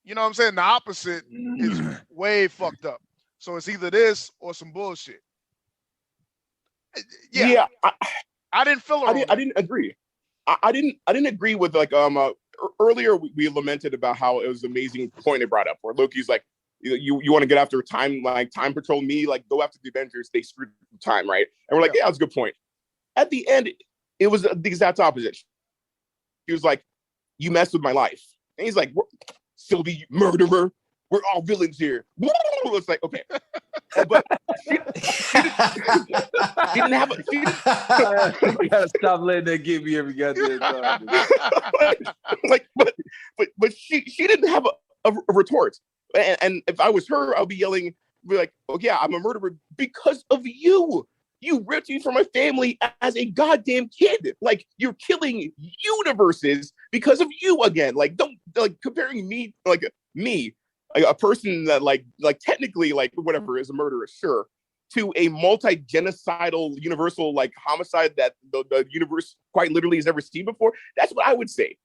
know what I'm saying? The opposite is way fucked up. So it's either this or some bullshit. Yeah. I didn't feel it. I didn't agree. I didn't agree with like earlier we lamented about how it was an amazing point they brought up where Loki's like you want to get after time patrol me, like go after the Avengers, they screwed time, right? And we're like, yeah, that's a good point. At the end, it was the exact opposite. He was like, you messed with my life. And he's like, Sylvie, murderer, we're all villains here. It's like, okay. But She didn't have. I gotta stop letting that get me every goddamn time. But she didn't have a retort. And if I was her, I'll be yelling, be like, "Oh yeah, I'm a murderer because of you. You ripped me from my family as a goddamn kid. Like you're killing universes because of you again. Like don't comparing me like a person that like technically like whatever is a murderer, sure, to a multi-genocidal universal like homicide that the universe quite literally has never seen before. That's what I would say."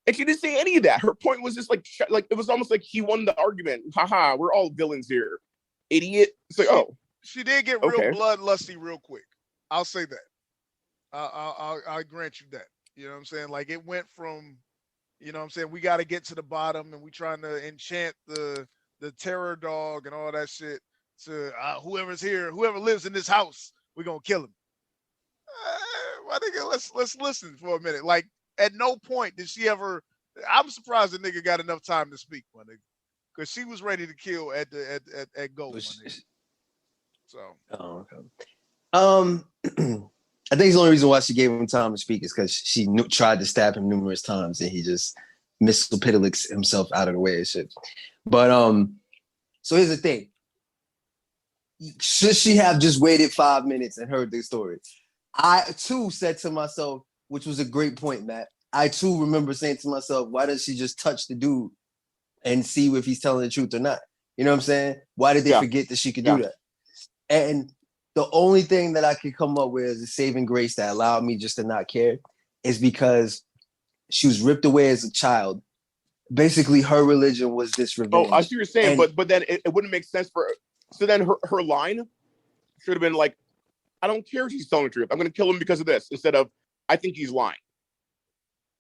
And she didn't say any of that. Her point was just like it was almost like he won the argument. Haha, we're all villains here, idiot. It's like, she did get real bloodlusty real quick. I'll say that. I'll grant you that. You know what I'm saying? Like it went from, you know what I'm saying, we got to get to the bottom and we trying to enchant the terror dog and all that shit to whoever's here, whoever lives in this house, we're going to kill him. My nigga, let's listen for a minute. Like at no point did she ever, I'm surprised the nigga got enough time to speak, my nigga. Because she was ready to kill at go, my nigga. So. I think the only reason why she gave him time to speak is because she tried to stab him numerous times and he just Mr. Piddlix himself out of the way and shit. But so here's the thing. Should she have just waited 5 minutes and heard the story? I too said to myself, which was a great point, Matt. I too remember saying to myself, why does she just touch the dude and see if he's telling the truth or not? You know what I'm saying? Why did they forget that she could do that? And the only thing that I could come up with as a saving grace that allowed me just to not care is because she was ripped away as a child. Basically, her religion was this revenge. Oh, I see what you're saying, but then it wouldn't make sense for her. So then her line should have been like, I don't care if he's telling the truth. I'm going to kill him because of this, instead of, I think he's lying.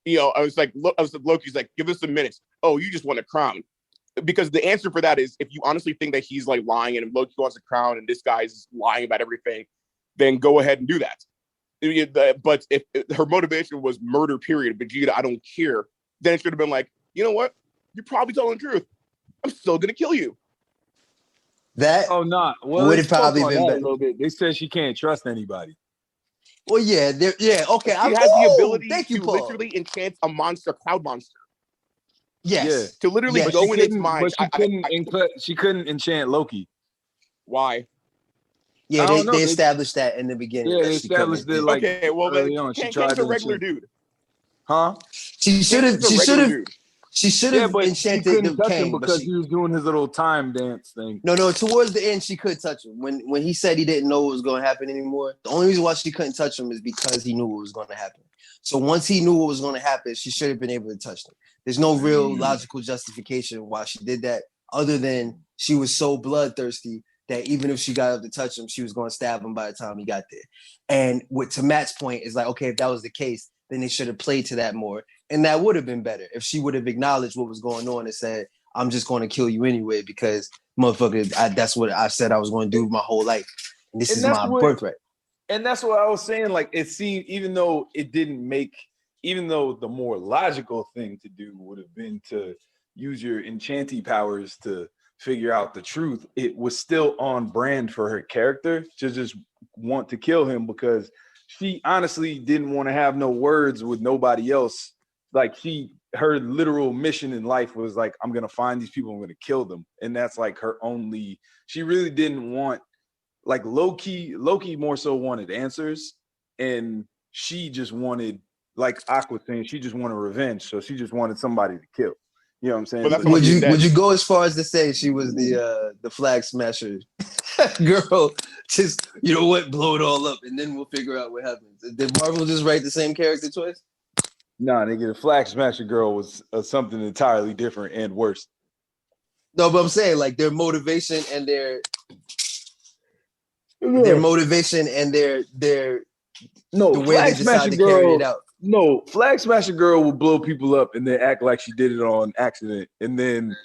You know, I was like, Loki's like, give us some minutes. Oh, you just want a crown. Because the answer for that is, if you honestly think that he's like lying and if Loki wants a crown and this guy's lying about everything, then go ahead and do that. But if her motivation was murder, period, Vegeta, I don't care, then it should have been like, you know what? You're probably telling the truth. I'm still going to kill you. That would have probably been better. A little bit. They said she can't trust anybody. Well, okay. She has the ability to literally enchant a monster, cloud monster. Yes. To literally go in its mind. But she couldn't enchant Loki. Why? Yeah, they established that in the beginning. Yeah, they established it like okay, well then Kang's a regular dude. Huh? She should have enchanted the Kang because he was doing his little time dance thing. No, towards the end she could touch him. When he said he didn't know what was going to happen anymore, the only reason why she couldn't touch him is because he knew what was going to happen. So once he knew what was going to happen, she should have been able to touch him. There's no real logical justification why she did that, other than she was so bloodthirsty that even if she got up to touch him, she was going to stab him by the time he got there. And to Matt's point is like, okay, if that was the case, then they should have played to that more. And that would have been better if she would have acknowledged what was going on and said, I'm just going to kill you anyway because, motherfucker, that's what I said I was going to do my whole life. And this is my birthright. And that's what I was saying. Like, it seemed, even though the more logical thing to do would have been to use your enchanty powers to figure out the truth, it was still on brand for her character to just want to kill him because she honestly didn't want to have no words with nobody else. Like her literal mission in life was like, I'm going to find these people, I'm going to kill them. And that's like her only, she really didn't want, like Loki more so wanted answers, and she just wanted, like Aqua saying, she just wanted revenge. So she just wanted somebody to kill. You know what I'm saying? Well, would you go as far as to say she was the flag smasher girl? Just, you know what, blow it all up, and then we'll figure out what happens. Did Marvel just write the same character twice? Nah, nigga, the flag smasher girl was something entirely different and worse. No, but I'm saying like their motivation and their the way they decide to carry it out. No, flag smasher girl will blow people up and then act like she did it on accident, and then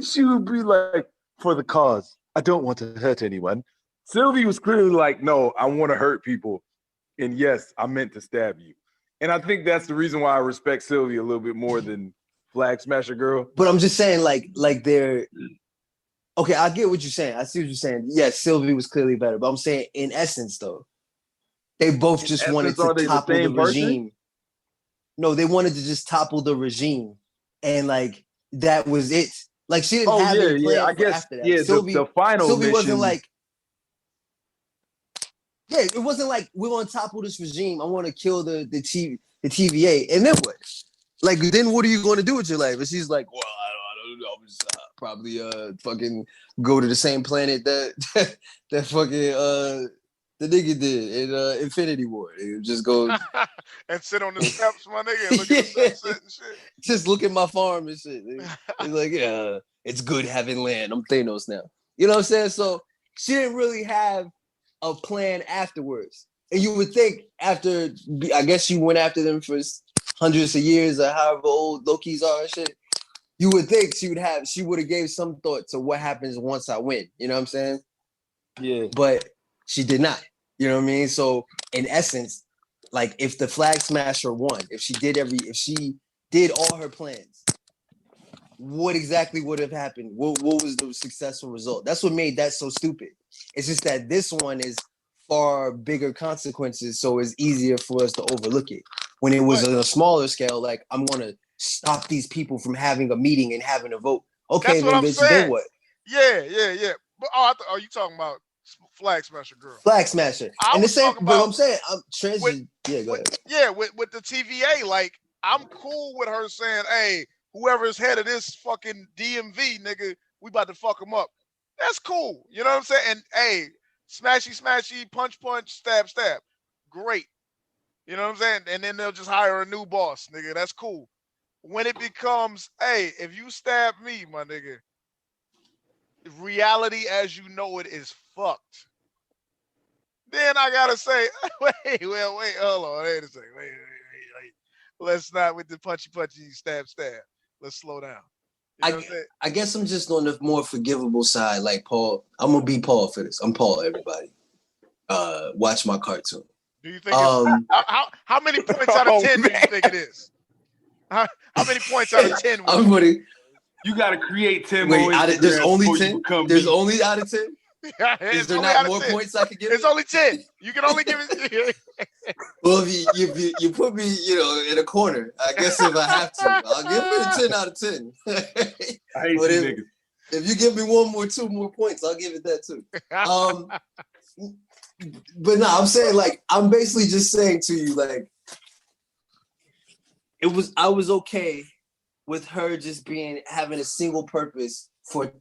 she would be like, "For the cause, I don't want to hurt anyone." Sylvie was clearly like, "No, I want to hurt people, and yes, I meant to stab you." And I think that's the reason why I respect Sylvie a little bit more than flag smasher girl. But I'm just saying, like Okay, I get what you're saying. I see what you're saying. Yes, Sylvie was clearly better, but I'm saying in essence, though, they both just wanted to topple the regime. No, they wanted to just topple the regime, and like that was it. Like she didn't have any plan for after that. Yeah, Sylvie, the final Sylvie mission wasn't like, yeah, it wasn't like we're gonna topple this regime. I want to kill the TVA, and then what? Like, then what are you going to do with your life? And she's like, well, I don't know. I'm just probably fucking go to the same planet that that fucking the nigga did in Infinity War. It just go and sit on the steps, my nigga, and look at the sunset and shit. Just look at my farm and shit. It's like, yeah, it's good having land. I'm Thanos now. You know what I'm saying? So she didn't really have a plan afterwards. And you would think after, I guess she went after them for hundreds of years or however old Lokis are and shit. You would think she would have gave some thought to what happens once I win. You know what I'm saying? Yeah. But she did not. You know what I mean? So in essence, like if the Flag Smasher won, if she did all her plans, what exactly would have happened? What was the successful result? That's what made that so stupid. It's just that this one is far bigger consequences, so it's easier for us to overlook it. When it was on a smaller scale, like I'm gonna stop these people from having a meeting and having a vote. Okay, then bitch, then what? Yeah. But are you talking about Flag Smasher girl? Flag Smasher. And the same, but I'm saying I'm transit. Yeah, go ahead. Yeah, with the TVA, like I'm cool with her saying, "Hey, whoever's head of this fucking DMV, nigga, we about to fuck them up." That's cool. You know what I'm saying? And hey, smashy, punch, stab. Great. You know what I'm saying? And then they'll just hire a new boss, nigga. That's cool. When it becomes, hey, if you stab me, my nigga, reality as you know it is fucked. Then I gotta say, wait, hold on, wait a second, wait. Let's not with the punchy, stab. Let's slow down. You know I guess I'm just on the more forgivable side, like Paul. I'm gonna be Paul for this. I'm Paul, everybody. Watch my cartoon. Do you think how many points out of 10 do you think it is? How many points out of 10? You gotta create 10 more. Wait, there's only 10. There's only out of 10. Is there not more points I could give? It's only 10. You can only give it. Well, if you put me, in a corner, I guess if I have to, I'll give it a 10 out of 10. I hate you niggas. If you give me 2 more points, I'll give it that too. But no, I'm saying like I'm basically just saying to you like I was okay with her just having a single purpose for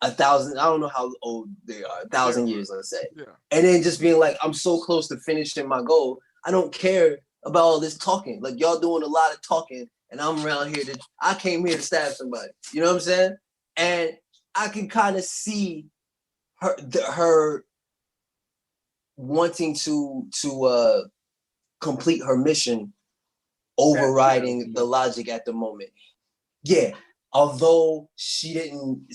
1,000. I don't know how old they are, 1,000 years, let's say. Yeah. And then just being like, I'm so close to finishing my goal. I don't care about all this talking. Like y'all doing a lot of talking, and I'm around here I came here to stab somebody. You know what I'm saying? And I can kind of see her wanting to complete her mission, overriding the logic at the moment. Yeah, although she didn't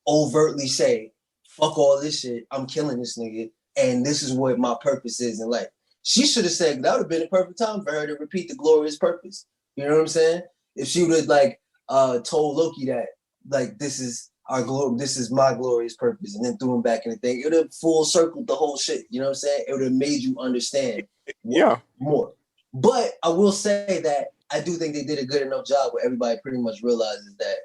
overtly say, fuck all this shit, I'm killing this nigga, and this is what my purpose is in life. She should have said that would have been a perfect time for her to repeat the glorious purpose. You know what I'm saying? If she would have told Loki that this is my glorious purpose, and then threw him back in the thing, it would have full circled the whole shit. You know what I'm saying? It would have made you understand more. But I will say that I do think they did a good enough job where everybody pretty much realizes that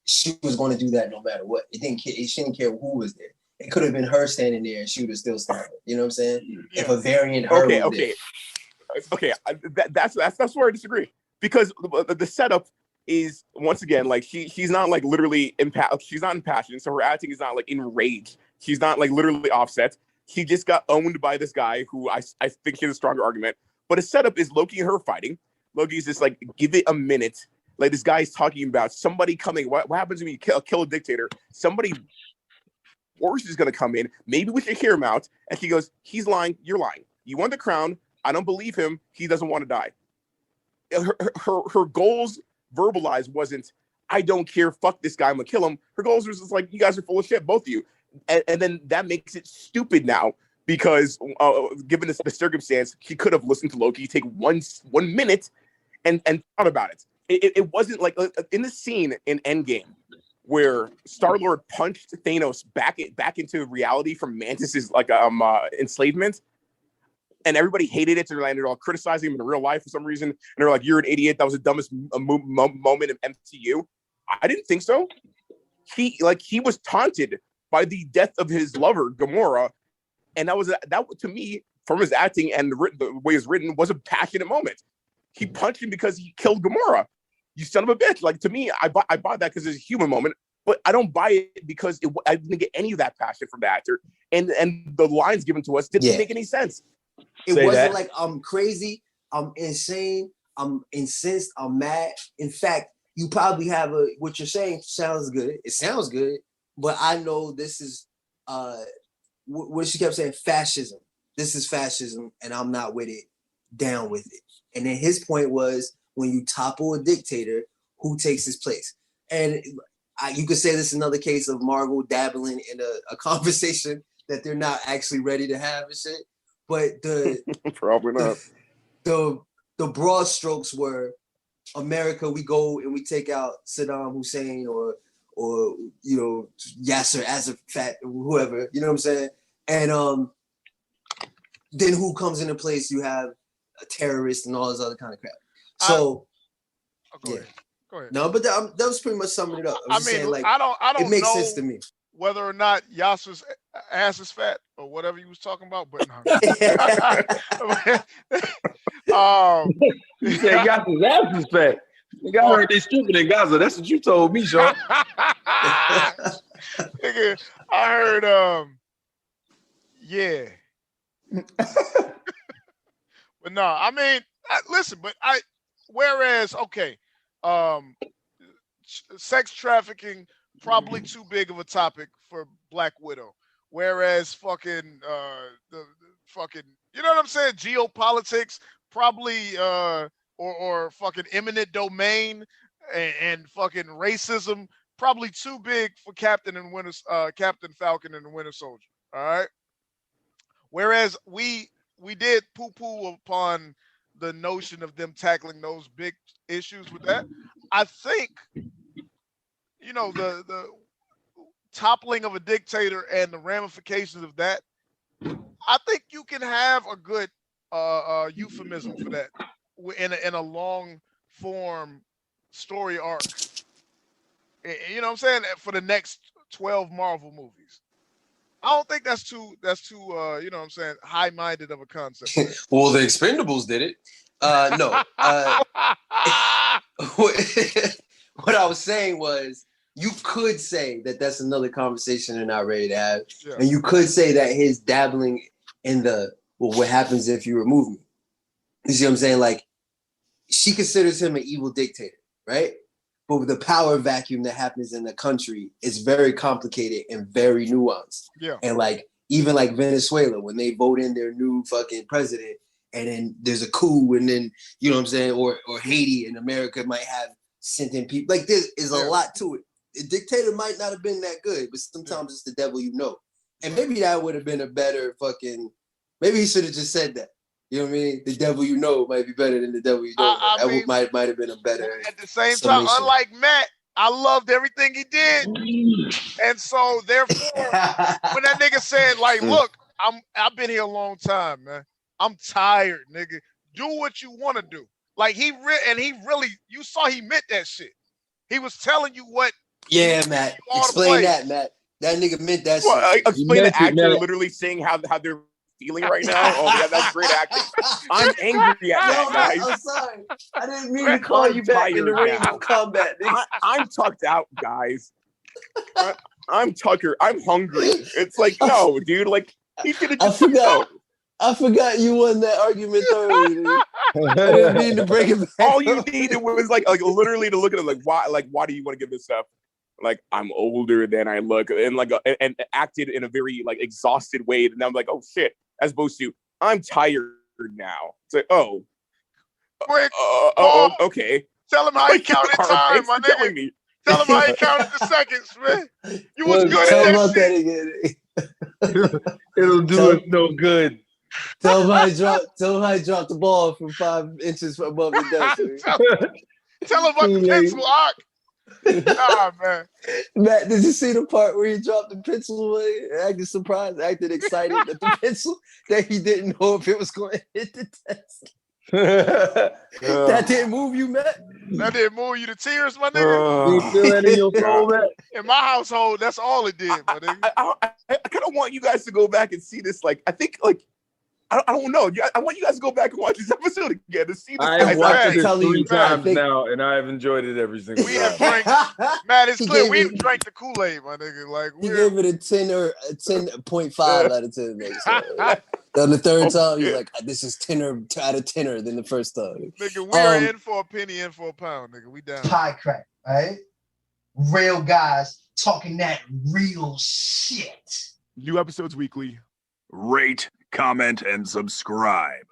she was going to do that no matter what. She didn't care who was there. It could have been her standing there and she would have still stabbed. You know what I'm saying? Yeah. If a variant her was there. Okay. That's where I disagree, because the setup is, once again, like she's not like literally she's not impassioned, so her acting is not like enraged. She's not like literally offset. She just got owned by this guy who I think he has a stronger argument. But a setup is Loki and her fighting. Loki's just like, give it a minute. Like this guy's talking about somebody coming. What happens when you kill a dictator? Somebody worse is going to come in. Maybe we should hear him out. And he goes, he's lying. You're lying. You want the crown. I don't believe him. He doesn't want to die. Her goals verbalized wasn't, I don't care. Fuck this guy. I'm going to kill him. Her goals was just like, you guys are full of shit, both of you. And then that makes it stupid now. Because given the circumstance, he could have listened to Loki, take 1 minute and thought about it. It wasn't like in the scene in Endgame where Star-Lord punched Thanos back into reality from Mantis's enslavement, and everybody hated it, and they're all criticizing him in real life for some reason, and they're like, "You're an idiot. That was the dumbest moment in MCU." I didn't think so. He was taunted by the death of his lover Gamora, and that to me, from his acting and the way it's written, was a passionate moment. He punched him because he killed Gamora. You son of a bitch! Like, to me, I buy that because it's a human moment, but I don't buy it because I didn't get any of that passion from the actor, and the lines given to us didn't make any sense. It wasn't like I'm crazy, I'm insane, I'm incensed, I'm mad. In fact, you probably have what you're saying sounds good. It sounds good, but I know this is what she kept saying, fascism. This is fascism, and I'm not with it, down with it. And then his point was, when you topple a dictator, who takes his place? And you could say this is another case of Marvel dabbling in a conversation that they're not actually ready to have and shit. But probably not. The broad strokes were, America, we go and we take out Saddam Hussein or Yasser Arafat, whoever, you know what I'm saying? And then who comes into place? You have a terrorist and all this other kind of crap. So, go ahead. No, but that was pretty much summing it up. I mean, saying, like, I don't it makes know sense to me whether or not Yasser's ass is fat or whatever you was talking about, but no. You said Yasser's ass is fat. Nigga, I heard they stupid in Gaza. That's what you told me, Sean. Nigga, I heard, yeah. But no, I mean, listen, but whereas, okay, sex trafficking, probably too big of a topic for Black Widow. Whereas fucking, the fucking, you know what I'm saying? Geopolitics, probably, or fucking eminent domain and fucking racism, probably too big for Captain Falcon and the Winter Soldier. All right. Whereas we did poo-poo upon the notion of them tackling those big issues with that. I think, the toppling of a dictator and the ramifications of that, I think you can have a good euphemism for that in a long form story arc. You know what I'm saying? For the next 12 Marvel movies. I don't think that's too you know what I'm saying, high-minded of a concept. Well, the Expendables did it. No. What I was saying was, you could say that that's another conversation they're not ready to have. Yeah. And you could say that his dabbling in what happens if you remove me? You see what I'm saying? Like, she considers him an evil dictator, right? But with the power vacuum that happens in the country, it's very complicated and very nuanced. Yeah. And even like Venezuela, when they vote in their new fucking president, and then there's a coup, and then, you know what I'm saying, or Haiti and America might have sent in people. Like, there is a lot to it. The dictator might not have been that good, but sometimes it's the devil you know. And maybe that would have been a better maybe he should have just said that. You know what I mean? The devil you know might be better than the devil you don't know. That might have been a better. At the same time, unlike Matt, I loved everything he did. And so, therefore, when that nigga said, like, look, I've been here a long time, man. I'm tired, nigga. Do what you want to do. Like, he really, you saw he meant that shit. He was telling you what. Yeah, Matt. Explain that, Matt. That nigga meant that shit. Explain the actor literally saying how they're feeling right now. Oh, yeah, that's great acting. I'm angry at that, guys. I'm sorry. I didn't mean to call you back in the ring of combat. I'm tucked out, guys. I'm Tucker. I'm hungry. It's like, no, dude. Like, he could have just. I forgot you won that argument thoroughly. I didn't mean to break it back. All you needed was like literally to look at it like, why do you want to give this up? Like, I'm older than I look, and and acted in a very like exhausted way. And I'm like, oh shit, as opposed to, I'm tired now. It's like, oh, quick, okay. Tell him how he counted time, my nigga. Tell him how he counted the seconds, man. You was good at that shit. Again. It'll do us no good. Tell him how he dropped the ball from 5 inches above the desk. Tell him about the pencil arc. Nah, man. Matt, did you see the part where he dropped the pencil away? Acted surprised, acted excited that the pencil that he didn't know if it was going to hit the test. That didn't move you, Matt? That didn't move you to tears, my nigga. You feel that in your soul, Matt? In my household, that's all it did, my nigga. I kind of want you guys to go back and see this. Like, I think, like, I don't know. I want you guys to go back and watch this episode again to see this. I have watched it telling 3 you, times man, now, and I have enjoyed it every single We time. have drank, Matt, it's He clear gave we it- have drank the Kool-Aid, my nigga. Like, He we're, gave it a 10 or a 10.5 out of 10. Nigga. So, the third time, he's like, this is 10 out of 10 than the first time. nigga, we are in for a penny, in for a pound, nigga. We down. Pie crack, right? Real guys talking that real shit. New episodes weekly. Rate, comment, and subscribe.